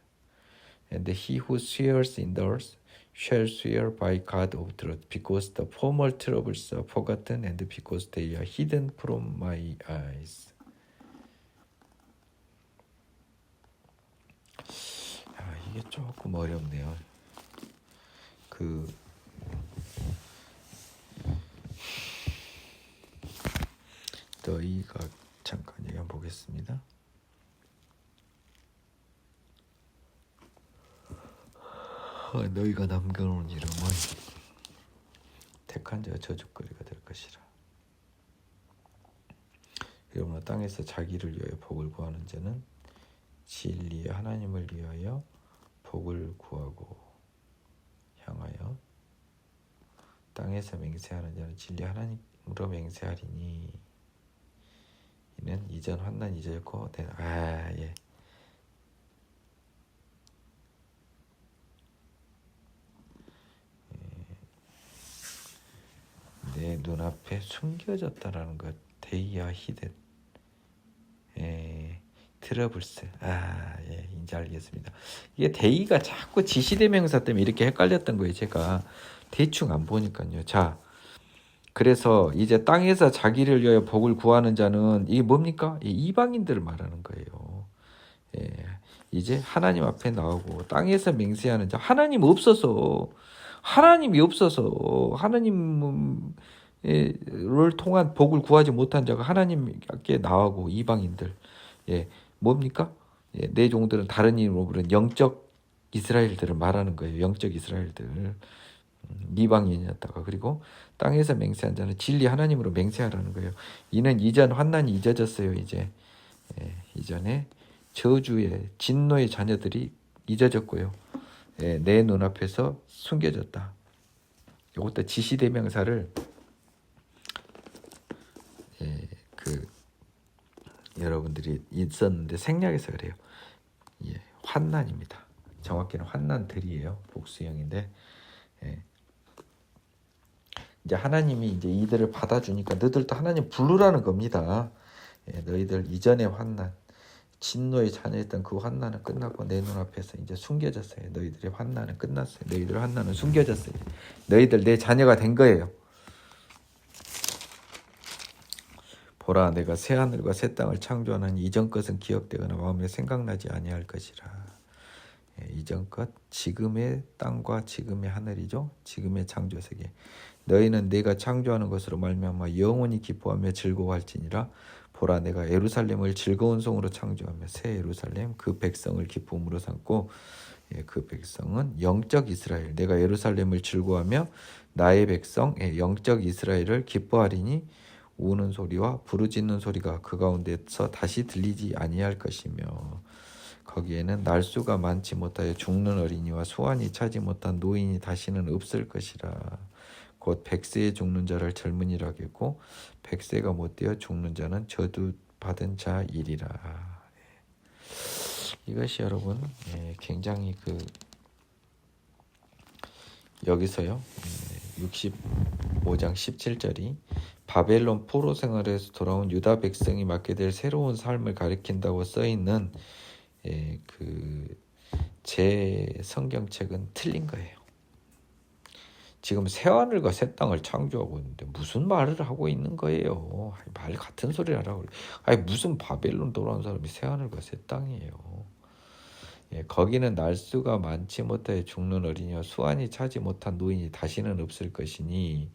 and he who swears in the earth shall swear by God of truth, because the former troubles are forgotten, and because they are hidden from my eyes. 이게 조금 어렵네요. 너희가 잠깐 얘기 한번 보겠습니다. 너희가 남겨놓은 이름은 택한 자의 저주거리가 될 것이라. 그러므로 땅에서 자기를 위하여 복을 구하는 자는 진리의 하나님을 위하여 복을 구하고 향하여 땅에서 맹세하는 자는 진리 하나님으로 맹세하리니 이는 이전 환난 잊어졌고 내 눈앞에 숨겨졌다라는 것. 데이아 히든 트러블스. 이제 알겠습니다. 이게 데이가 자꾸 지시대명사 때문에 이렇게 헷갈렸던 거예요. 제가 대충 안 보니까요. 자, 그래서 이제 땅에서 자기를 위하여 복을 구하는 자는 이게 뭡니까? 이방인들을 말하는 거예요. 이제 하나님 앞에 나오고 땅에서 맹세하는 자, 하나님이 없어서 하나님을 통한 복을 구하지 못한 자가 하나님께 나오고 이방인들, 뭡니까? 내 종들은 다른 이름으로 부르는 영적 이스라엘들을 말하는 거예요. 영적 이스라엘들. 이방인이었다가 그리고 땅에서 맹세한 자는 진리 하나님으로 맹세하라는 거예요. 이는 이전 환난이 잊어졌어요. 이전에 저주의 진노의 자녀들이 잊어졌고요. 내 눈앞에서 숨겨졌다. 이것도 지시대명사를 여러분들이 있었는데 생략해서 그래요. 환난입니다. 정확히는 환난들이에요. 복수형인데 이제 하나님이 이제 이들을 받아주니까 너희들도 하나님 부르라는 겁니다. 너희들 이전의 환난, 진노의 자녀였던 그 환난은 끝났고 내 눈앞에서 이제 숨겨졌어요. 너희들의 환난은 끝났어요. 너희들의 환난은 숨겨졌어요. 너희들 내 자녀가 된 거예요. 보라, 내가 새 하늘과 새 땅을 창조하는 이전 것은 기억되거나 마음에 생각나지 아니할 것이라. 이전 것, 지금의 땅과 지금의 하늘이죠. 지금의 창조 세계. 너희는 내가 창조하는 것으로 말미암아 영원히 기뻐하며 즐거워할지니라. 보라, 내가 예루살렘을 즐거운 성으로 창조하며 새 예루살렘 그 백성을 기쁨으로 삼고, 그 백성은 영적 이스라엘. 내가 예루살렘을 즐거워하며 나의 백성 영적 이스라엘을 기뻐하리니 우는 소리와 부르짖는 소리가 그 가운데서 다시 들리지 아니할 것이며, 거기에는 날수가 많지 못하여 죽는 어린이와 소환이 차지 못한 노인이 다시는 없을 것이라. 곧 백세에 죽는 자를 젊은이라 하겠고 백세가 못되어 죽는 자는 저주 받은 자이리라. 이것이 여러분 굉장히 여기서요 65장 17절이 바벨론 포로 생활에서 돌아온 유다 백성이 맡게 될 새로운 삶을 가리킨다고 써있는 제 성경책은 틀린 거예요. 지금 새하늘과 새 땅을 창조하고 있는데 무슨 말을 하고 있는 거예요. 말 같은 소리 하라고. 무슨 바벨론 돌아온 사람이 새하늘과 새 땅이에요. 거기는 날수가 많지 못하여 죽는 어린이와 수완이 차지 못한 노인이 다시는 없을 것이니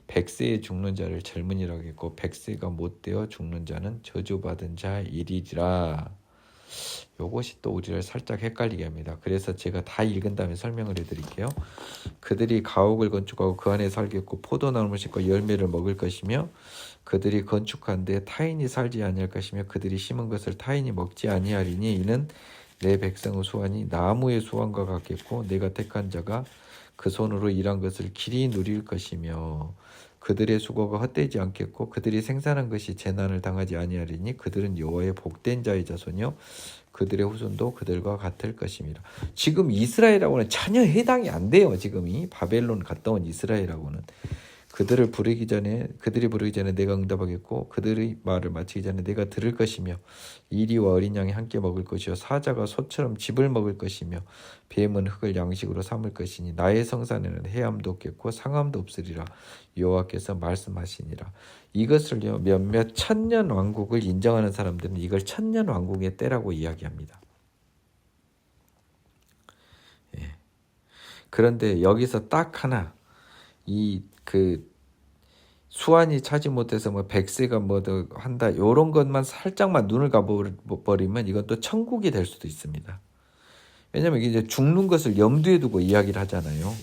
백세에 죽는 자를 젊은이라고 했고 백세가 못되어 죽는 자는 저주받은 자이리라. 요것이 또 우리를 살짝 헷갈리게 합니다. 그래서 제가 다 읽은 다음에 설명을 해드릴게요. 그들이 가옥을 건축하고 그 안에 살겠고 포도나무를 심고 열매를 먹을 것이며 그들이 건축한 데 타인이 살지 아니할 것이며 그들이 심은 것을 타인이 먹지 아니하리니 이는 내 백성의 수완이 나무의 수완과 같겠고 내가 택한 자가 그 손으로 일한 것을 길이 누릴 것이며 그들의 수고가 헛되지 않겠고 그들이 생산한 것이 재난을 당하지 아니하리니 그들은 여호와의 복된 자의 자손이요 그들의 후손도 그들과 같을 것입니다. 지금 이스라엘하고는 전혀 해당이 안 돼요. 지금이 바벨론 갔다 온 이스라엘하고는 그들이 부르기 전에 내가 응답하겠고 그들의 말을 마치기 전에 내가 들을 것이며 이리와 어린 양이 함께 먹을 것이요 사자가 소처럼 즙을 먹을 것이며 뱀은 흙을 양식으로 삼을 것이니 나의 성산에는 해함도 없겠고 상함도 없으리라 여호와께서 말씀하시니라. 이것을요 몇몇 천년 왕국을 인정하는 사람들은 이걸 천년 왕국의 때라고 이야기합니다. 그런데 여기서 딱 하나 수완이 차지 못해서 백세가 한다 이런 것만 살짝만 눈을 가버리면 이건 또 천국이 될 수도 있습니다. 왜냐하면 이제 죽는 것을 염두에 두고 이야기를 하잖아요.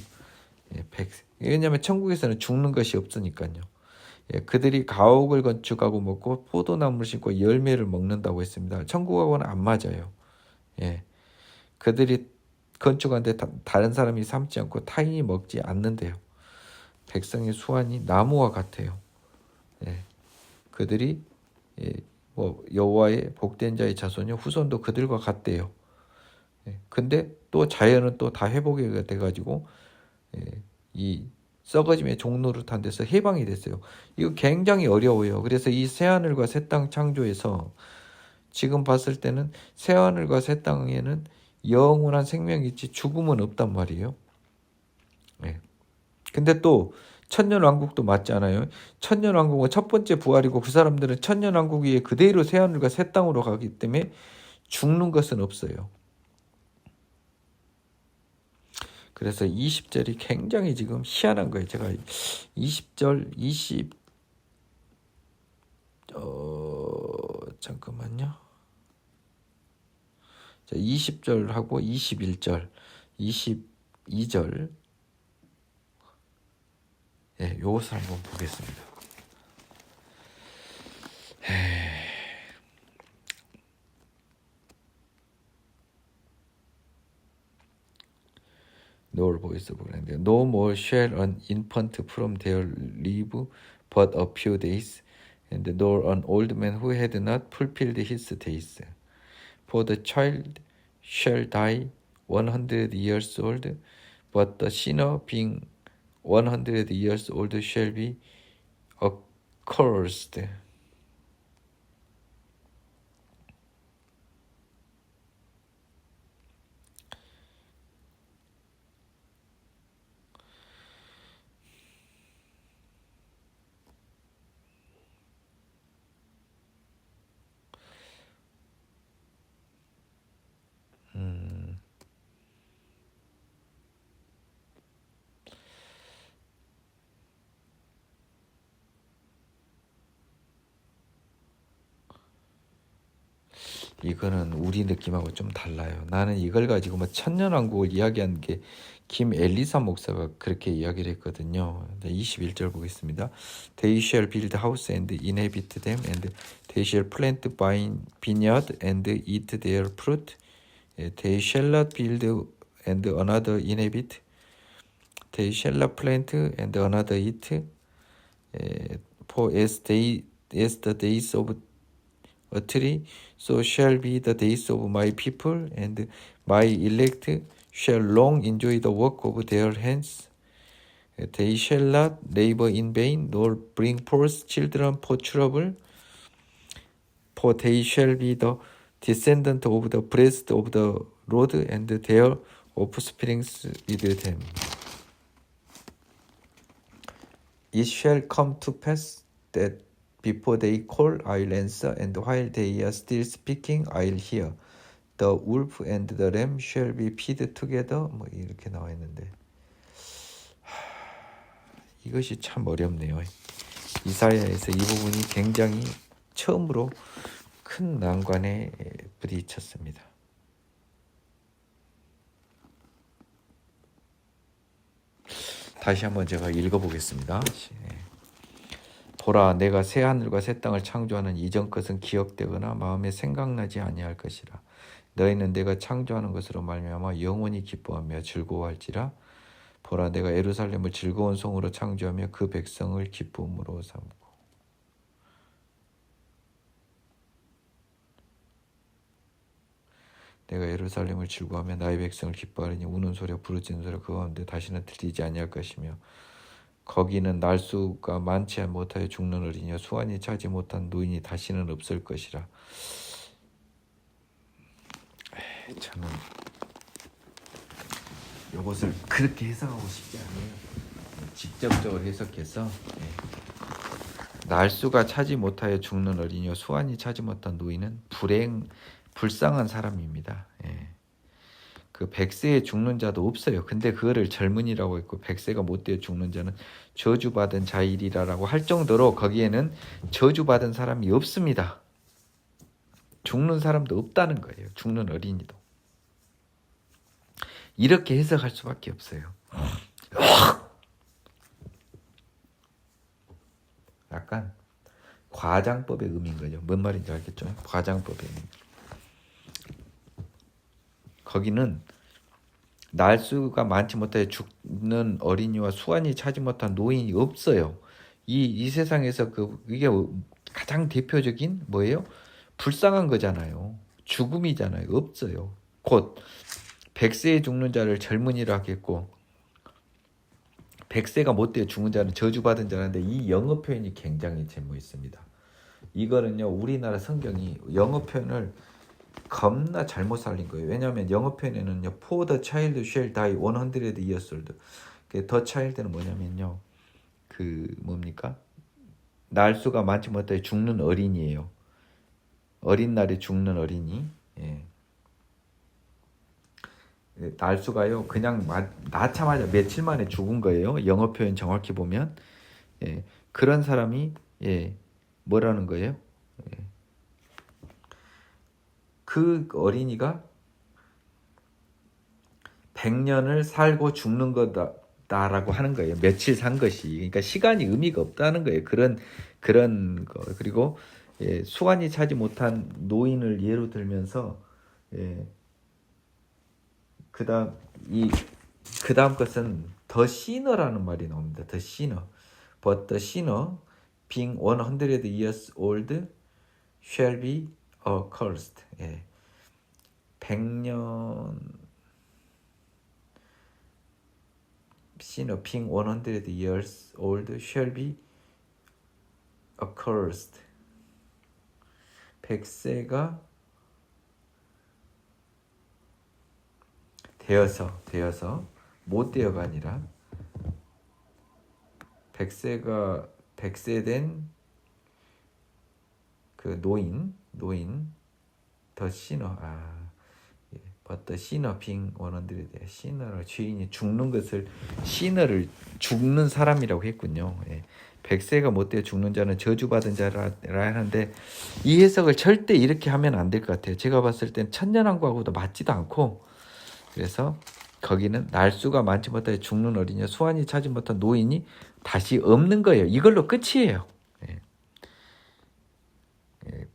왜냐하면 천국에서는 죽는 것이 없으니까요. 그들이 가옥을 건축하고 먹고 포도나무를 심고 열매를 먹는다고 했습니다. 천국하고는 안 맞아요. 그들이 건축한데 다른 사람이 삼지 않고 타인이 먹지 않는데요. 백성의 수완이 나무와 같아요. 그들이 여호와의 복된 자의 자손이요 후손도 그들과 같대요. 근데 또 자연은 또 다 회복이 돼가지고 이 썩어짐의 종노릇한 데서 해방이 됐어요. 이거 굉장히 어려워요. 그래서 이 새하늘과 새 땅 창조에서 지금 봤을 때는 새하늘과 새 땅에는 영원한 생명이 있지 죽음은 없단 말이에요. 근데 또 천년왕국도 맞잖아요. 천년왕국은 첫 번째 부활이고 그 사람들은 천년왕국 위에 그대로 새하늘과 새 땅으로 가기 때문에 죽는 것은 없어요. 그래서 20절이 굉장히 지금 희한한 거예요. 제가 20절, 잠깐만요. 20절하고 21절, 22절 요것을 한번 보겠습니다. 노를 보겠어 보는데 No more shall an infant from their live but a few days, and nor an old man who had not fulfilled his days. For the child shall die 100 years old, but the sinner being 100 years old shall be accursed. 이거는 우리 느낌하고 좀 달라요. 나는 이걸 가지고 뭐 천년왕국을 이야기한 게 김엘리사 목사가 그렇게 이야기를 했거든요. 21절 보겠습니다. They shall build house and inhabit them, and they shall plant vineyard and eat their fruit. They shall not build and another inhabit. They shall not plant and another eat. For as the days of a tree, so shall be the days of my people, and my elect shall long enjoy the work of their hands. They shall not labor in vain, nor bring forth children for trouble, for they shall be the descendant of the blessed of the Lord, and their offsprings with them. It shall come to pass that before they call, I'll answer, and while they are still speaking, I'll hear. The wolf and the lamb shall be fed together. 뭐 이렇게 나와 있는데 이것이 참 어렵네요. 이사야에서 이 부분이 굉장히 처음으로 큰 난관에 부딪혔습니다. 다시 한번 제가 읽어보겠습니다. 보라, 내가 새 하늘과 새 땅을 창조하는 이전 것은 기억되거나 마음에 생각나지 아니할 것이라. 너희는 내가 창조하는 것으로 말미암아 영원히 기뻐하며 즐거워할지라. 보라, 내가 예루살렘을 즐거운 성으로 창조하며 그 백성을 기쁨으로 삼고. 내가 예루살렘을 즐거워하며 나의 백성을 기뻐하리니 우는 소리와 부르짖는 소리가 그 가운데 다시는 들리지 아니할 것이며 거기는 날수가 많지 못하여 죽는 어린이와 수완이 차지 못한 노인이 다시는 없을 것이라. 저는 이것을 그렇게 해석하고 싶지 않아요. 직접적으로 해석해서 날수가 차지 못하여 죽는 어린이와 수완이 차지 못한 노인은 불쌍한 사람입니다. 그 100세에 죽는 자도 없어요. 근데 그거를 젊은이라고 했고 100세가 못 되어 죽는 자는 저주받은 자이리라라고 할 정도로 거기에는 저주받은 사람이 없습니다. 죽는 사람도 없다는 거예요. 죽는 어린이도. 이렇게 해석할 수밖에 없어요. 약간 과장법의 의미인 거죠. 뭔 말인지 알겠죠? 과장법의 의미. 거기는 날수가 많지 못해 죽는 어린이와 수완이 차지 못한 노인이 없어요. 이 세상에서 이게 가장 대표적인 뭐예요? 불쌍한 거잖아요. 죽음이잖아요. 없어요. 곧 100세에 죽는 자를 젊은이라 하겠고 100세가 못 되어 죽는 자는 저주받은 자라는데 이 영어 표현이 굉장히 재미있습니다. 이거는요 우리나라 성경이 영어 표현을 겁나 잘못 살린 거예요. 왜냐하면 영어 표현에는요 For the child shall die 100 years old. the child는 뭐냐면요 뭡니까? 날수가 많지 못해 죽는 어린이에요. 어린 날에 죽는 어린이. 날수가요 그냥 낳자마자 며칠 만에 죽은 거예요. 영어 표현 정확히 보면 그런 사람이 뭐라는 거예요? 그 어린이가 100년을 살고 죽는 거다라고 하는 거예요. 며칠 산 것이. 그러니까 시간이 의미가 없다는 거예요. 그런 거. 그리고 수완이 차지 못한 노인을 예로 들면서 그다음 것은 the sinner라는 말이 나옵니다. the sinner. But the sinner being 100 years old shall be accursed. 100년 sinner being 100 years old shall be accursed. 100세가 되어서 못 되어가 아니라 100세 된 그 노인 더 시너 but the sinner being 100. sinner를 죄인이 죽는 것을 sinner를 죽는 사람이라고 했군요. 100세가 못되어 죽는 자는 저주받은 자라 하는데 이 해석을 절대 이렇게 하면 안 될 것 같아요. 제가 봤을 땐 천년왕국하고도 맞지도 않고 그래서 거기는 날수가 많지 못하여 죽는 어린이와 수완이 차지 못한 노인이 다시 없는 거예요. 이걸로 끝이에요.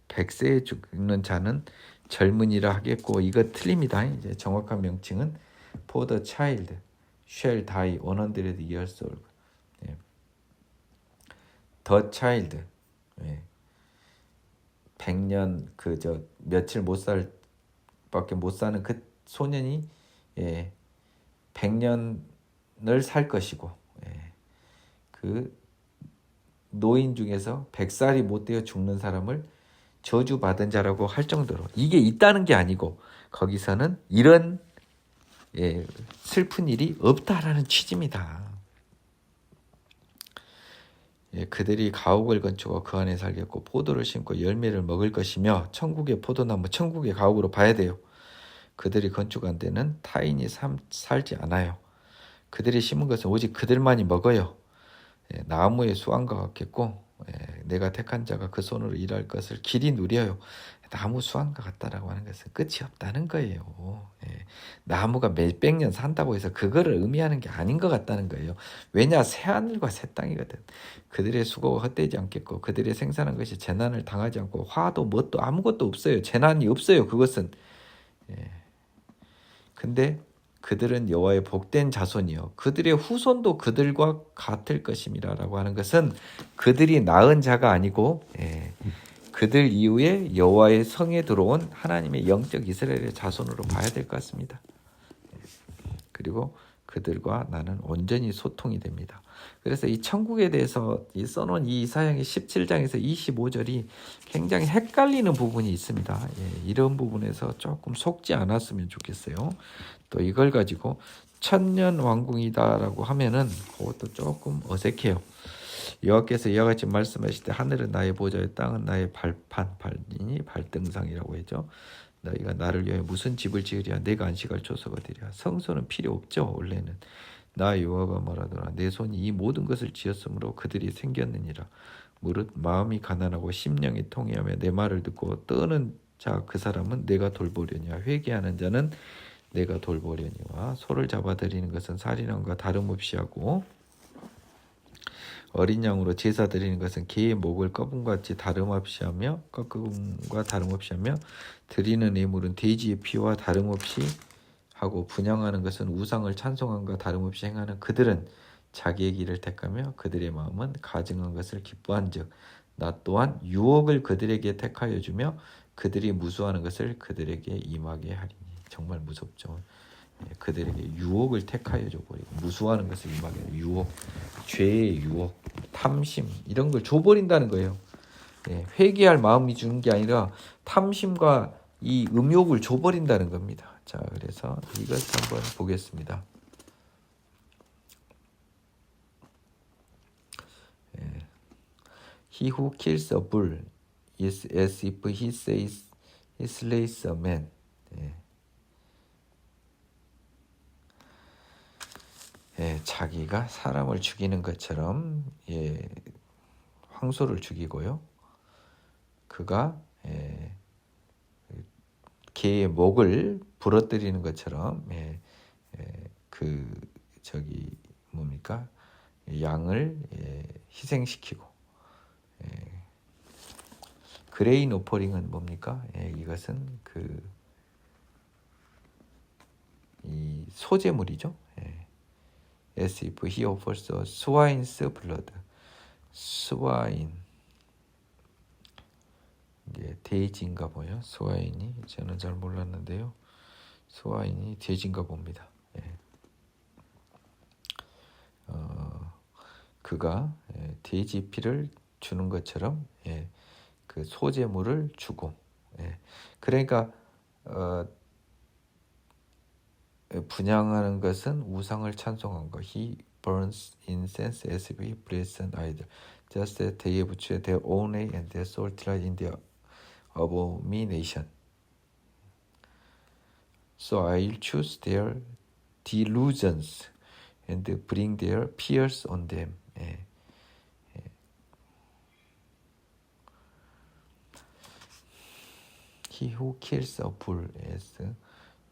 100세에 죽는 자는 젊은이라 하겠고 이거 틀립니다. 이제 정확한 명칭은 For the child shall die 100 years old. The child 100년 며칠 밖에 못 사는 그 소년이 100년을 살 것이고 그 노인 중에서 100살이 못 되어 죽는 사람을 저주받은 자라고 할 정도로 이게 있다는 게 아니고 거기서는 이런 슬픈 일이 없다라는 취지입니다. 그들이 가옥을 건축하고 그 안에 살겠고 포도를 심고 열매를 먹을 것이며 천국의 포도나무 천국의 가옥으로 봐야 돼요. 그들이 건축한 데는 타인이 살지 않아요. 그들이 심은 것은 오직 그들만이 먹어요. 나무의 수완과 같겠고 내가 택한 자가 그 손으로 일할 것을 길이 누려요. 나무 수완과 같다라고 하는 것은 끝이 없다는 거예요. 나무가 몇백 년 산다고 해서 그거를 의미하는 게 아닌 것 같다는 거예요. 왜냐 새하늘과 새 땅이거든. 그들의 수고가 헛되지 않겠고 그들의 생산한 것이 재난을 당하지 않고 화도 뭣도 아무것도 없어요. 재난이 없어요. 그것은 근데 그들은 여호와의 복된 자손이요 그들의 후손도 그들과 같을 것임이라라고 하는 것은 그들이 낳은 자가 아니고 그들 이후에 여호와의 성에 들어온 하나님의 영적 이스라엘의 자손으로 봐야 될 것 같습니다. 그리고 그들과 나는 온전히 소통이 됩니다. 그래서 이 천국에 대해서 써놓은 이 이사야의 17장에서 25절이 굉장히 헷갈리는 부분이 있습니다. 이런 부분에서 조금 속지 않았으면 좋겠어요. 또 이걸 가지고 천년 왕궁이다라고 하면은 그것도 조금 어색해요. 여호와께서 이와 같이 말씀하실 때 하늘은 나의 보좌요 땅은 나의 발판이니 발등상이라고 했죠. 너희가 나를 위하여 무슨 집을 지으랴 내가 안식할 조소가 되랴. 성소는 필요 없죠. 원래는 나 여호와가 말하더라 내 손이 이 모든 것을 지었으므로 그들이 생겼느니라. 무릇 마음이 가난하고 심령이 통회하며 내 말을 듣고 떠는 자 그 사람은 내가 돌보려니와 회개하는 자는 내가 돌보려니와 소를 잡아들이는 것은 살인함과 다름없이 하고 어린 양으로 제사 드리는 것은 개의 목을 꺼분같이 다름없이 하며 꺾음과 다름없이 하며 드리는 예물은 돼지의 피와 다름없이 하고 분향하는 것은 우상을 찬송함과 다름없이 행하는 그들은 자기의 길을 택하며 그들의 마음은 가증한 것을 기뻐한즉 나 또한 유혹을 그들에게 택하여 주며 그들이 무수하는 것을 그들에게 임하게 하리니. 정말 무섭죠. 그들에게 유혹을 택하여 줘버리고 무수하는 것을 임하게 하는 유혹, 죄의 유혹, 탐심 이런 걸 줘버린다는 거예요. 회개할 마음이 주는 게 아니라 탐심과 이 음욕을 줘버린다는 겁니다. 자, 그래서 이것을 한번 보겠습니다. He who kills a bull is as if he says he slays a man. 자기가 사람을 죽이는 것처럼 황소를 죽이고요. 그가 개의 목을 부러뜨리는 것처럼 양을 희생시키고 그레인 오퍼링은 뭡니까? 이것은 이 소제물이죠. As if he offers a swine's blood. 스와인 이게 돼지인가 봐요. 스와인이 저는 잘 몰랐는데요. 스와인이 돼지인가 봅니다. 그가 돼지 피를 주는 것처럼 그 소제물을 주고 그러니까 분향하는 것은 우상을 찬송한 것. He burns incense as if he blessed an idol. Just as they have chosen their own way and their soul delight in their abomination. So I'll choose their delusions and bring their fears on them. 예. He who kills a bull as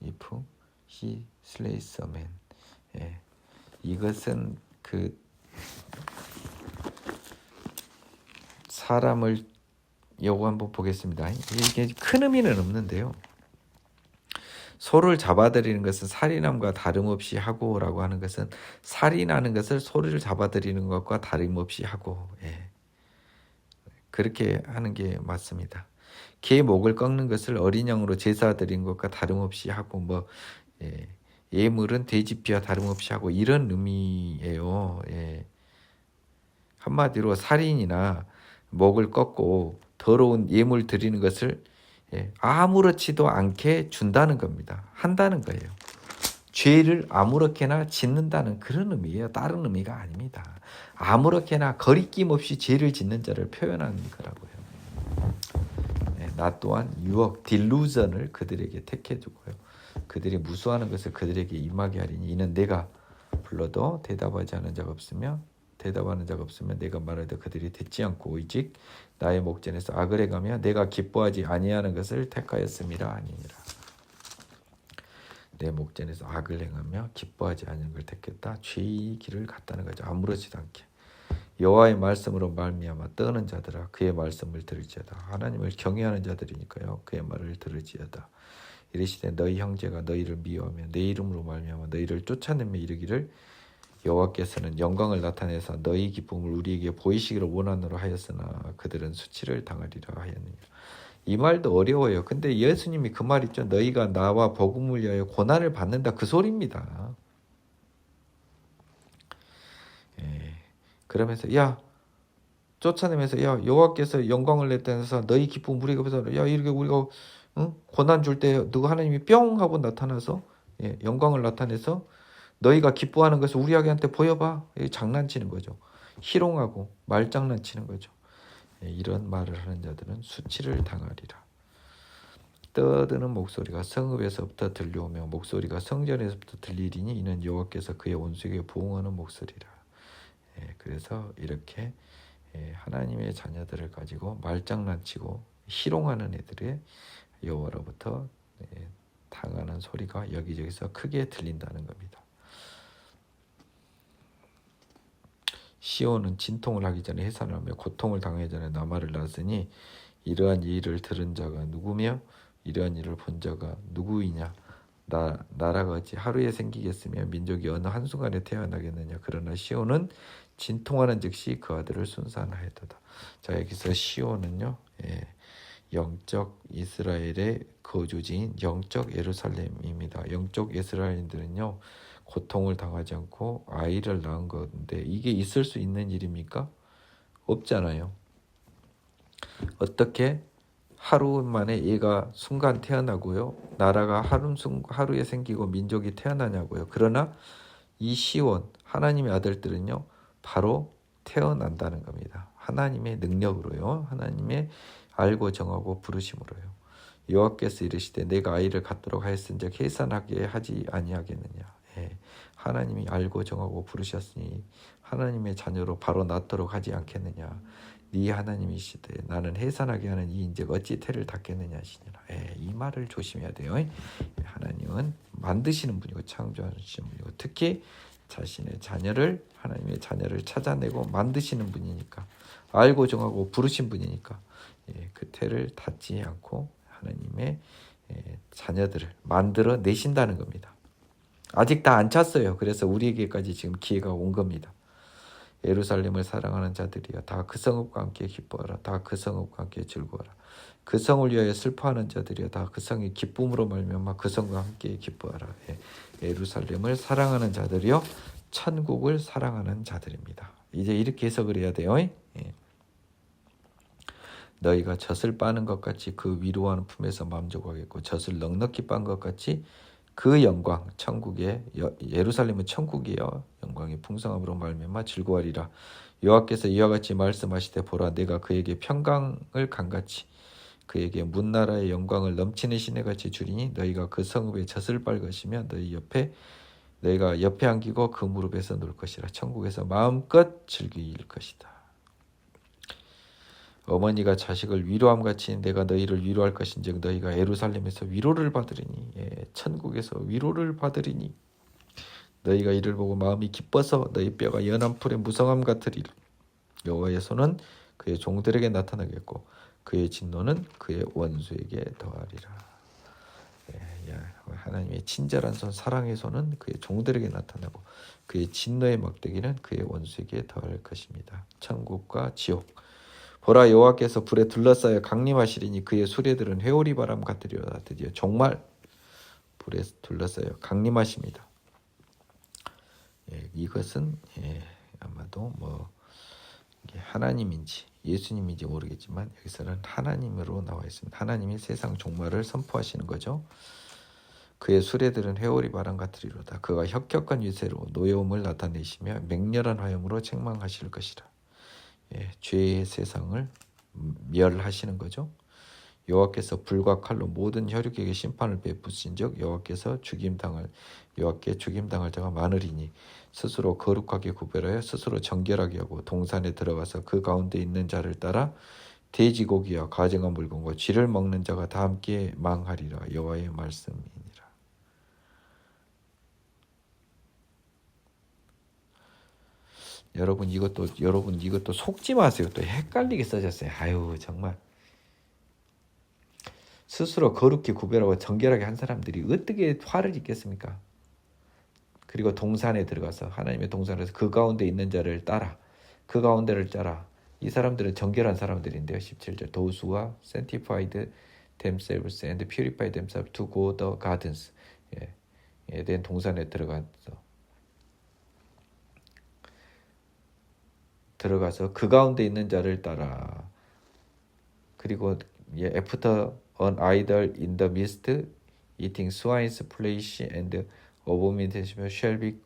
if he slays a man. 예. 이것은 그 사람을 요거 한번 보겠습니다. 이게 큰 의미는 없는데요. 소를 잡아들이는 것은 살인함과 다름없이 하고라고 하는 것은 살인하는 것을 소를 잡아들이는 것과 다름없이 하고, 예. 그렇게 하는 게 맞습니다. 개 목을 꺾는 것을 어린 양으로 제사 드리는 것과 다름없이 하고 예. 예물은 돼지피와 다름없이 하고 이런 의미예요. 예. 한마디로 살인이나 목을 꺾고 더러운 예물 드리는 것을 아무렇지도 않게 준다는 겁니다. 한다는 거예요. 죄를 아무렇게나 짓는다는 그런 의미예요. 다른 의미가 아닙니다. 아무렇게나 거리낌 없이 죄를 짓는 자를 표현하는 거라고요. 나 또한 유혹, 딜루전을 그들에게 택해주고요. 그들이 무수하는 것을 그들에게 임하게 하리니 이는 내가 불러도 대답하지 않은 자가 없으며 대답하는 자가 없으면 내가 말하되 그들이 듣지 않고 오직 나의 목전에서 악을 행하며 내가 기뻐하지 아니하는 것을 택하였음이라 아니니라. 내 목전에서 악을 행하며 기뻐하지 않는 걸 택했다. 죄의 길을 갔다는 거죠. 아무렇지도 않게. 여호와의 말씀으로 말미암아 떠는 자들아 그의 말씀을 들을지어다. 하나님을 경외하는 자들이니까요. 그의 말을 들을지어다. 이르시되 너희 형제가 너희를 미워하며 내 이름으로 말미암아 너희를 쫓아내며 이르기를 여호와께서는 영광을 나타내서 너희 기쁨을 우리에게 보이시기를 원하노라 하였으나 그들은 수치를 당하리라 하였느니라. 이 말도 어려워요. 근데 예수님이 그 말 있죠. 너희가 나와 복음을 위하여 고난을 받는다. 그 소리입니다. 예. 그러면서 쫓아내면서 여호와께서 영광을 냈다면서 너희 기쁨 우리가 보서 이렇게 우리가 고난 줄 때 누구 하나님이 뿅 하고 나타나서 영광을 나타내서 너희가 기뻐하는 것을 우리에게한테 보여봐. 장난치는 거죠. 희롱하고 말장난치는 거죠. 이런 말을 하는 자들은 수치를 당하리라. 떠드는 목소리가 성읍에서부터 들려오며 목소리가 성전에서부터 들리리니 이는 여호와께서 그의 원수에게 보응하는 목소리라. 그래서 이렇게 하나님의 자녀들을 가지고 말장난치고 희롱하는 애들의 여호와로부터 당하는 소리가 여기저기서 크게 들린다는 겁니다. 시온은 진통을 하기 전에 해산을 하며 고통을 당하기 전에 나말을 낳았으니 이러한 일을 들은 자가 누구며 이러한 일을 본 자가 누구이냐. 나라가 어찌 하루에 생기겠으며 민족이 어느 한순간에 태어나겠느냐. 그러나 시온은 진통하는 즉시 그 아들을 순산하였도다. 자, 여기서 시온은요, 영적 이스라엘의 거주지인 영적 예루살렘입니다. 영적 이스라엘인들은요, 고통을 당하지 않고 아이를 낳은 건데 이게 있을 수 있는 일입니까? 없잖아요. 어떻게 하루 만에 얘가 순간 태어나고요. 나라가 하루에 생기고 민족이 태어나냐고요. 그러나 이 시온 하나님의 아들들은요. 바로 태어난다는 겁니다. 하나님의 능력으로요. 하나님의 알고 정하고 부르심으로요. 여호와께서 이르시되 내가 아이를 갖도록 하였은즉 해산하게 하지 아니하겠느냐. 하나님이 알고 정하고 부르셨으니 하나님의 자녀로 바로 낳도록 하지 않겠느냐. 네 하나님이시되 나는 해산하게 하는 이인즉 어찌 태를 닫겠느냐 하시니라. 이 말을 조심해야 돼요. 하나님은 만드시는 분이고 창조하시는 분이고 특히 자신의 자녀를 하나님의 자녀를 찾아내고 만드시는 분이니까 알고 정하고 부르신 분이니까 그 태를 닫지 않고 하나님의 자녀들을 만들어 내신다는 겁니다. 아직 다 안 찼어요. 그래서 우리에게까지 지금 기회가 온 겁니다. 예루살렘을 사랑하는 자들이여 다 그 성읍과 함께 기뻐하라. 다 그 성읍과 함께 즐거워라. 그 성을 위하여 슬퍼하는 자들이여 다 그 성이 기쁨으로 말미암아 그 성과 함께 기뻐하라. 예루살렘을 사랑하는 자들이여 천국을 사랑하는 자들입니다. 이제 이렇게 해석을 해야 돼요. 너희가 젖을 빠는 것 같이 그 위로하는 품에서 만족하겠고 젖을 넉넉히 빤 것 같이 그 영광 천국의 예루살렘은 천국이요 영광의 풍성함으로 말미암아 즐거워하리라. 여호와께서 이와 같이 말씀하시되 보라 내가 그에게 평강을 강같이 그에게 문나라의 영광을 넘치는 시내같이 주리니 너희가 그 성읍에 젖을 빨 것이며 너희가 옆에 안기고 그 무릎에서 놀 것이라. 천국에서 마음껏 즐길 것이다. 어머니가 자식을 위로함 같이 내가 너희를 위로할 것인즉 너희가 예루살렘에서 위로를 받으리니 천국에서 위로를 받으리니 너희가 이를 보고 마음이 기뻐서 너희 뼈가 연한 풀의 무성함 같으리라. 여호와의 손은 그의 종들에게 나타나겠고 그의 진노는 그의 원수에게 더하리라. 하나님의 친절한 손, 사랑의 손은 그의 종들에게 나타나고 그의 진노의 막대기는 그의 원수에게 더할 것입니다. 천국과 지옥. 보라, 여호와께서 불에 둘러싸여 강림하시리니 그의 수레들은 회오리 바람 같으리로다. 드디어 정말 불에 둘러싸여 강림하십니다. 이것은 아마도 이게 하나님인지 예수님인지 모르겠지만 여기서는 하나님으로 나와 있습니다. 하나님이 세상 종말을 선포하시는 거죠. 그의 수레들은 회오리 바람 같으리로다. 그가 혁혁한 유세로 노여움을 나타내시며 맹렬한 화염으로 책망하실 것이라. 죄의 세상을 멸하시는 거죠. 여호와께서 불과 칼로 모든 혈육에게 심판을 베푸신즉 여호와께 죽임당할 자가 많으리니 스스로 거룩하게 구별하여 스스로 정결하게 하고 동산에 들어가서 그 가운데 있는 자를 따라 돼지고기와 가증한 물건과 쥐를 먹는 자가 다 함께 망하리라. 여호와의 말씀이니라. 여러분 이것도 속지 마세요. 또 헷갈리게 써졌어요. 아유 정말. 스스로 거룩히 구별하고 정결하게 한 사람들이 어떻게 화를 입겠습니까? 그리고 동산에 들어가서 하나님의 동산에서 그 가운데 있는 자를 따라 그 가운데를 따라. 이 사람들은 정결한 사람들인데요. 17절 Those who are sanctified themselves and purified themselves to go the gardens. 에덴 동산에 들어가서 그 가운데 있는 자를 따라. 그리고 after an idol in the midst eating swine's flesh and abomination shall be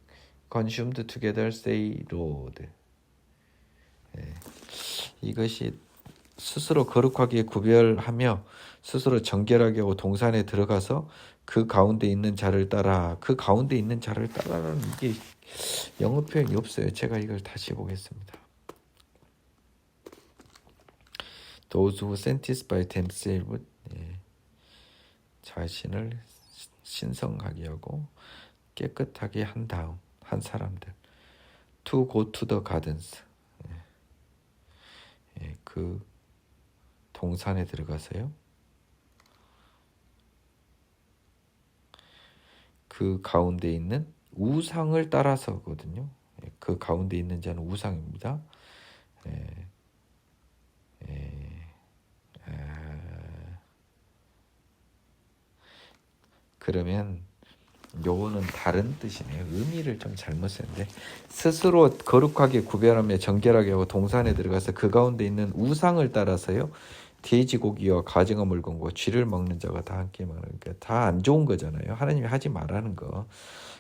consumed together, say Lord. 이것이 스스로 거룩하게 구별하며 스스로 정결하게 하고 동산에 들어가서 그 가운데 있는 자를 따라. 그 가운데 있는 자를 따라라는 이게 영어 표현이 없어요. 제가 이걸 다시 보겠습니다. Those who sanctify themselves, 자신을 신성하게 하고 깨끗하게 한 사람들. To go to the gardens. 그 동산에 들어가서요. 그 가운데 있는 우상을 따라서거든요. 그 가운데 있는 자는 우상입니다. 그러면 요거는 다른 뜻이네요. 의미를 좀 잘못 썼는데 스스로 거룩하게 구별하며 정결하게 하고 동산에 들어가서 그 가운데 있는 우상을 따라서요. 돼지고기와 가증한 물건과 쥐를 먹는 자가 다 함께 먹는 게 다 안 좋은 거잖아요. 하나님이 하지 말라는 거.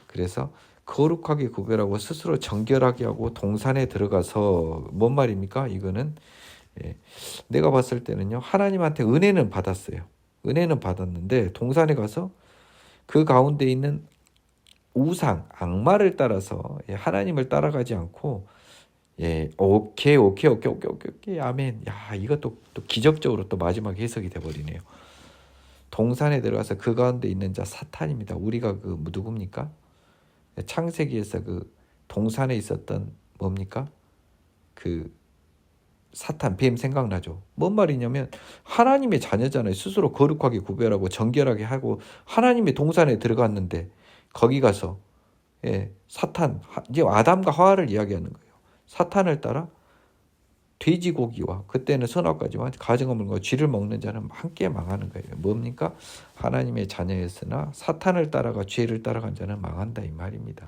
그래서 거룩하게 구별하고 스스로 정결하게 하고 동산에 들어가서 뭔 말입니까? 이거는 내가 봤을 때는요. 하나님한테 은혜는 받았어요. 은혜는 받았는데 동산에 가서 그 가운데 있는 우상, 악마를 따라서 하나님을 따라가지 않고 오케이, 아멘. 야, 이것도 또 기적적으로 또 마지막에 해석이 돼버리네요. 동산에 들어가서 그 가운데 있는 자 사탄입니다. 우리가 그 누굽니까? 창세기에서 그 동산에 있었던 뭡니까? 그 사탄, 뱀 생각나죠? 뭔 말이냐면 하나님의 자녀잖아요. 스스로 거룩하게 구별하고 정결하게 하고 하나님의 동산에 들어갔는데 거기 가서 사탄, 이제 아담과 하와를 이야기하는 거예요. 사탄을 따라 돼지고기와 그때는 선악과지만 가증한 물건과 쥐를 먹는 자는 함께 망하는 거예요. 뭡니까? 하나님의 자녀였으나 사탄을 따라가 죄를 따라간 자는 망한다 이 말입니다.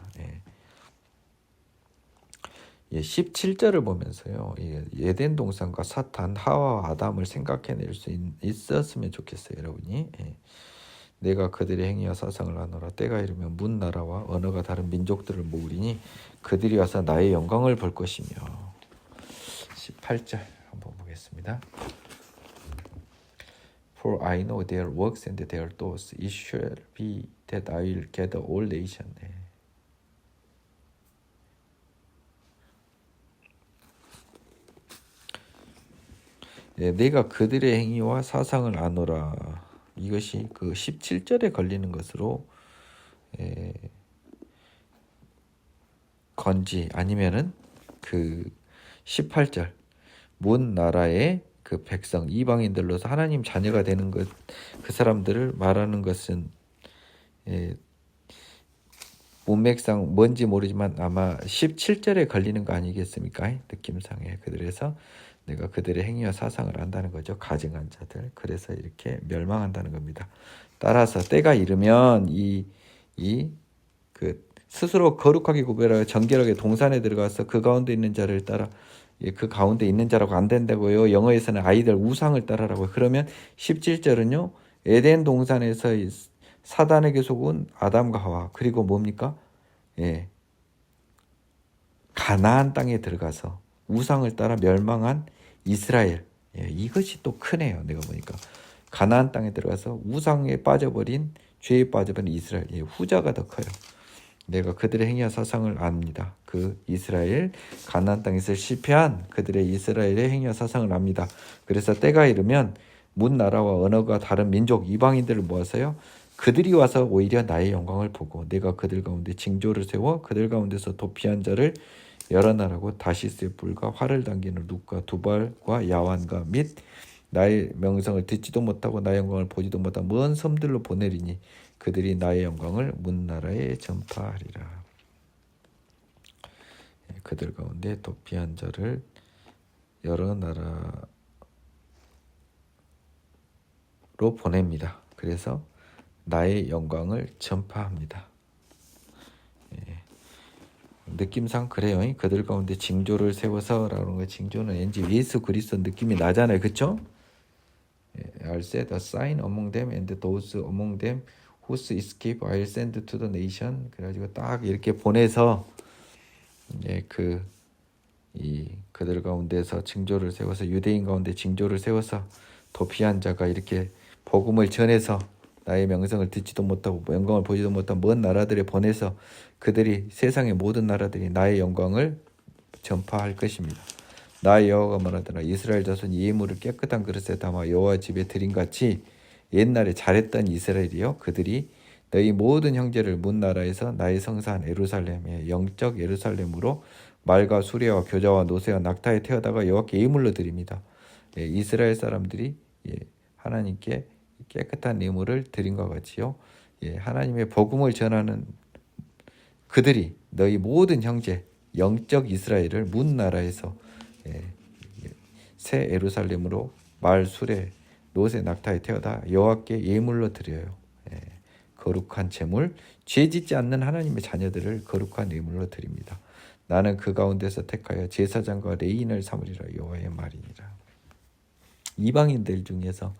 17절을 보면서요. 에덴 동산과 사탄, 하와와 아담을 생각해낼 수 있었으면 좋겠어요. 여러분이. 내가 그들의 행위와 사상을 아노라. 때가 이르면 문 나라와 언어가 다른 민족들을 모으리니 그들이 와서 나의 영광을 볼 것이며. 18절 한번 보겠습니다. For I know their works and their thoughts. It shall be that I will gather all nations. 내가 그들의 행위와 사상을 아노라. 이것이 그 17절에 걸리는 것으로 건지 아니면은 그 18절 문 나라의 그 백성 이방인들로서 하나님 자녀가 되는 것, 그 사람들을 말하는 것은 문맥상 뭔지 모르지만 아마 17절에 걸리는 거 아니겠습니까? 느낌상에. 그래서 내가 그들의 행위와 사상을 안다는 거죠. 가증한 자들. 그래서 이렇게 멸망한다는 겁니다. 따라서 때가 이르면 그 스스로 거룩하게 구별하여 정결하게 동산에 들어가서 그 가운데 있는 자를 따라, 그 가운데 있는 자라고 안 된다고요. 영어에서는 아이들 우상을 따라라고요. 그러면 17절은요. 에덴 동산에서 사단에게 속은 아담과 하와, 그리고 뭡니까? 가나안 땅에 들어가서 우상을 따라 멸망한 이스라엘. 이것이 또 크네요. 내가 보니까 가나안 땅에 들어가서 우상에 빠져버린, 죄에 빠져버린 이스라엘. 후자가 더 커요. 내가 그들의 행위와 사상을 압니다. 그 이스라엘 가나안 땅에서 실패한 그들의 이스라엘의 행위와 사상을 압니다. 그래서 때가 이르면 문 나라와 언어가 다른 민족 이방인들을 모아서요, 그들이 와서 오히려 나의 영광을 보고 내가 그들 가운데 징조를 세워 그들 가운데서 도피한 자를 여러 나라고 다시스의 뿔과 활을 당기는 룻과 두발과 야완과 및 나의 명성을 듣지도 못하고 나의 영광을 보지도 못한 먼 섬들로 보내리니 그들이 나의 영광을 문 나라에 전파하리라. 그들 가운데 도피한 자를 여러 나라로 보냅니다. 그래서 나의 영광을 전파합니다. 느낌상 그래요. 그들 가운데 징조를 세워서라는 거, 징조는 왠지 예수 그리스도 느낌이 나잖아요. 그렇죠? I'll set a sign among them and those among them whose escape I'll send to the nation. 그래가지고 딱 이렇게 보내서 그들 가운데서 징조를 세워서, 유대인 가운데 징조를 세워서 도피한 자가 이렇게 복음을 전해서 나의 명성을 듣지도 못하고 영광을 보지도 못한 먼 나라들에 보내서 그들이, 세상의 모든 나라들이 나의 영광을 전파할 것입니다. 나 여호와가 말하더라. 이스라엘 자손이 예물을 깨끗한 그릇에 담아 여호와 집에 드림같이 옛날에 잘했던 이스라엘이요, 그들이 너희 모든 형제를 문 나라에서 나의 성산 예루살렘의 영적 예루살렘으로 말과 수레와 교자와 노새와 낙타에 태워다가 여호와께 예물로 드립니다. 이스라엘 사람들이 하나님께 깨끗한 예물을 드린 것 같이요, 하나님의 복음을 전하는 그들이 너희 모든 형제 영적 이스라엘을 문 나라에서 새 예루살렘으로 말, 수레, 노새, 낙타에 태워다 여호와께 예물로 드려요. 거룩한 제물, 죄짓지 않는 하나님의 자녀들을 거룩한 예물로 드립니다. 나는 그 가운데서 택하여 제사장과 레인을 삼으리라. 여호와의 말이니라. 이방인들 중에서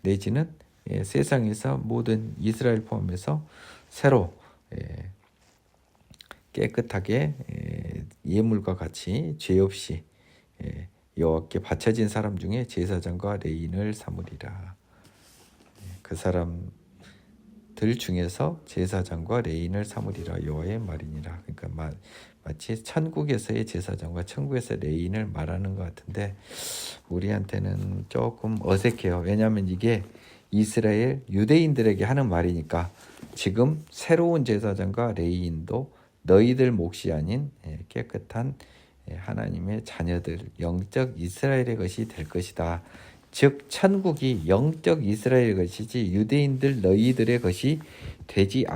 내지는 세상에서 모든 이스라엘 포함해서 새로 깨끗하게 예물과 같이 죄 없이 여호와께 바쳐진 사람 중에 제사장과 레인을 삼으리라. 그 사람들 중에서 제사장과 레인을 삼으리라. 여호와의 말이니라. 그러니까 마치 천국에서의 제사장과 천국에서의 레인을 말하는 것 같은데 우리한테는 조금 어색해요. 왜냐하면 이게 이스라엘 유대인들에게 하는 말이니까 지금 새로운 제사장과 레인도 너희들 몫이 아닌 깨끗한 하나님의 자녀들, 영적 이스라엘의 것이 될 것이다. 즉 천국이 영적 이스라엘의 것이지 유대인들 너희들의 것이 되지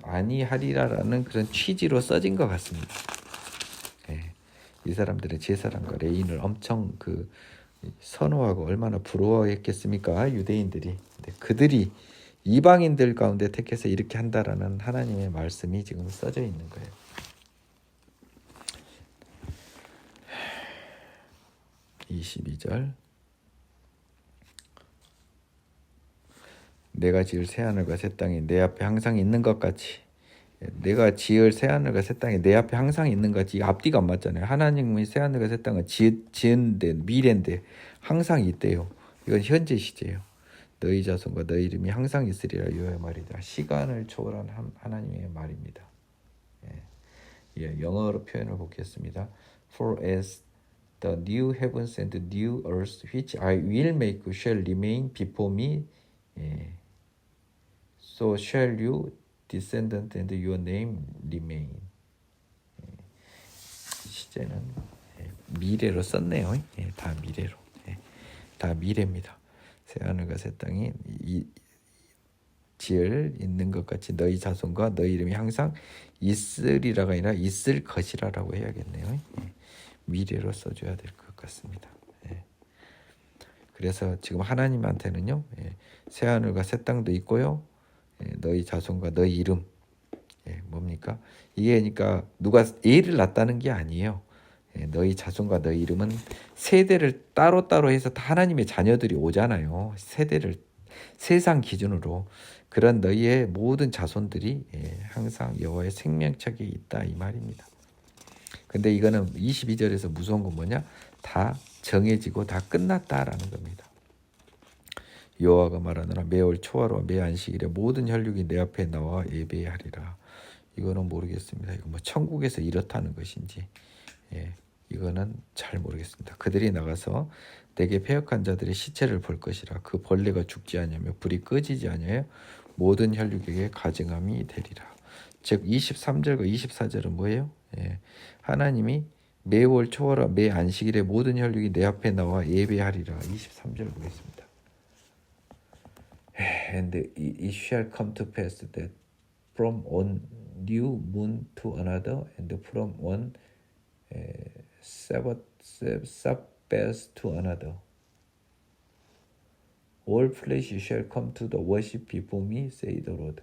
아니하리라라는 그런 취지로 써진 것 같습니다. 이 사람들의 제사장과 레인을 엄청 선호하고 얼마나 부러워했겠습니까? 유대인들이. 근데 그들이 이방인들 가운데 택해서 이렇게 한다라는 하나님의 말씀이 지금 써져 있는 거예요. (22절) 내가 지을 새하늘과 새 땅이 내 앞에 항상 있는 것 같이, 내가 지을 새하늘과 새 땅이 내 앞에 항상 있는 것 같이, 앞뒤가 안 맞잖아요. 하나님의 새하늘과 새 땅은 지은 데 미래인데 항상 있대요. 이건 현재 시제예요. 너희 자손과 너희 이름이 항상 있으리라 여호와의 말이다. 시간을 초월한 하나님의 말입니다. 영어로 표현을 보겠습니다. For as the new heavens and the new earth which I will make shall remain before me, so shall you descendant and your name remain. 시제는 미래로 썼네요. 다 미래로. 다 미래입니다. 새하늘과 새 땅이 지을 있는 것 같이 너희 자손과 너희 이름이 항상 있으리라가 아니라 있을 것이라라고 해야겠네요. 미래로 써줘야 될 것 같습니다. 그래서 지금 하나님한테는요, 새하늘과 새 땅도 있고요, 너희 자손과 너희 이름, 뭡니까? 이게 그러니까 누가 애를 낳았다는 게 아니에요. 너희 자손과 너희 이름은 세대를 따로따로 해서 다 하나님의 자녀들이 오잖아요. 세대를 세상 기준으로. 그런 너희의 모든 자손들이 항상 여호와의 생명책에 있다 이 말입니다. 근데 이거는 22절에서 무서운 건 뭐냐? 다 정해지고 다 끝났다라는 겁니다. 여호와가 말하노라 매월 초하루와 매 안식일에 모든 혈육이 내 앞에 나와 예배하리라. 이거는 모르겠습니다. 이거 뭐 천국에서 이렇다는 것인지 이거는 잘 모르겠습니다. 그들이 나가서 내게 패역한 자들의 시체를 볼 것이라. 그 벌레가 죽지 아니하며 불이 꺼지지 아니하여 모든 혈육에게 가증함이 되리라. 즉 23절과 24절은 뭐예요? 하나님이 매월 초하루 매 안식일에 모든 혈육이 내 앞에 나와 예배하리라. 23절 보겠습니다. And it shall come to pass that from one new moon to another and from one Sabbath to another all flesh shall come to the worship before me, say the Lord.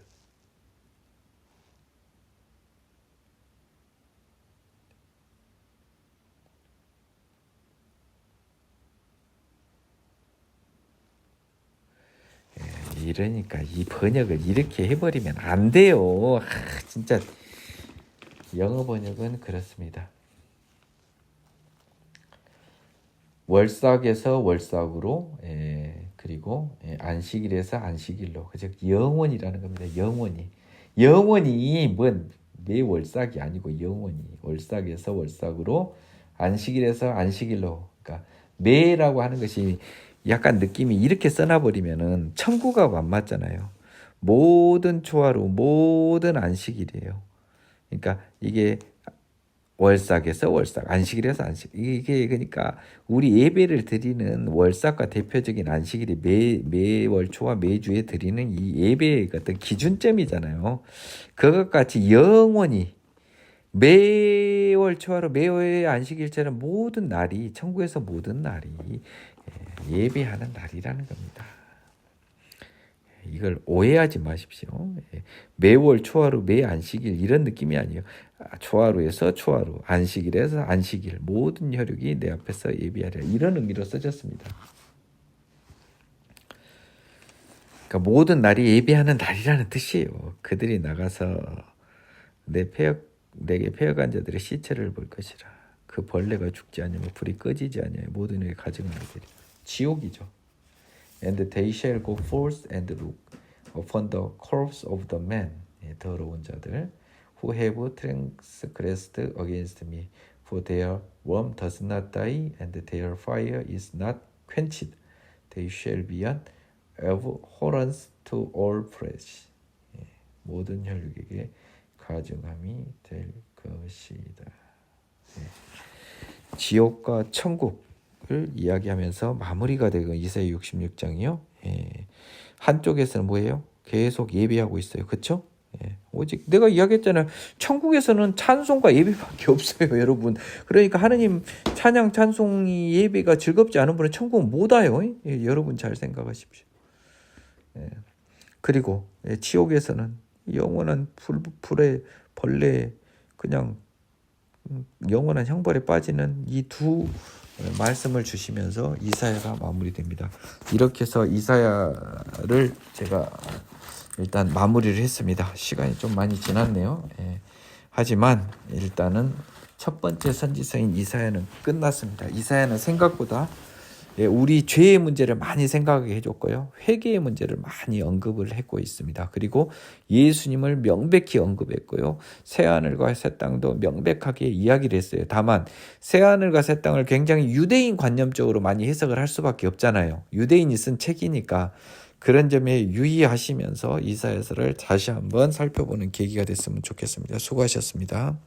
이러니까 이 번역을 이렇게 해버리면 안 돼요. 진짜 영어 번역은 그렇습니다. 월삭에서 월삭으로, 그리고 안식일에서 안식일로, 즉 영원이라는 겁니다. 영원히 매 월삭이 아니고 영원히 월삭에서 월삭으로, 안식일에서 안식일로. 그러니까 매라고 하는 것이 약간 느낌이 이렇게 써놔버리면은 천국하고 안 맞잖아요. 모든 초하루, 모든 안식일이에요. 그러니까 이게 월삭에서 월삭, 안식일에서 안식. 이게 그러니까 우리 예배를 드리는 월삭과 대표적인 안식일이 매월 초와 매주에 드리는 이 예배의 어떤 기준점이잖아요. 그것 같이 영원히 매월 초하루, 매월 안식일처럼 모든 날이, 천국에서 모든 날이 예배하는 날이라는 겁니다. 이걸 오해하지 마십시오. 매월 초하루, 매 안식일 이런 느낌이 아니에요. 초하루에서 초하루, 안식일에서 안식일, 모든 혈육이 내 앞에서 예배하리라. 이런 의미로 써졌습니다. 그러니까 모든 날이 예배하는 날이라는 뜻이에요. 그들이 나가서 내게 패역한 자들의 시체를 볼 것이라. 그 벌레가 죽지 않으며 불이 꺼지지 않으며 모든 일에 가증하게 되리라. 지옥이죠. And they shall go forth and look upon the corpse of the men, 더러운 자들, who have transgressed against me, for their worm does not die, and their fire is not quenched. They shall be an abhorrence to all flesh. 모든 혈육에게 가증함이 될 것이다. 지옥과 천국을 이야기하면서 마무리가 되고 이사야 66장이요. 한쪽에서는 뭐예요? 계속 예배하고 있어요. 그렇죠? 오직 내가 이야기했잖아요. 천국에서는 찬송과 예배밖에 없어요, 여러분. 그러니까 하느님 찬양, 찬송이 예배가 즐겁지 않은 분은 천국은 못 와요. 여러분 잘 생각하십시오. 그리고 지옥에서는 영원한 불에 벌레 그냥 영원한 형벌에 빠지는 이 두 말씀을 주시면서 이사야가 마무리됩니다. 이렇게 해서 이사야를 제가 일단 마무리를 했습니다. 시간이 좀 많이 지났네요. 하지만 일단은 첫 번째 선지서인 이사야는 끝났습니다. 이사야는 생각보다 우리 죄의 문제를 많이 생각하게 해줬고요. 회개의 문제를 많이 언급을 했고 있습니다. 그리고 예수님을 명백히 언급했고요. 새하늘과 새 땅도 명백하게 이야기를 했어요. 다만 새하늘과 새 땅을 굉장히 유대인 관념적으로 많이 해석을 할 수밖에 없잖아요. 유대인이 쓴 책이니까 그런 점에 유의하시면서 이사야서를 다시 한번 살펴보는 계기가 됐으면 좋겠습니다. 수고하셨습니다.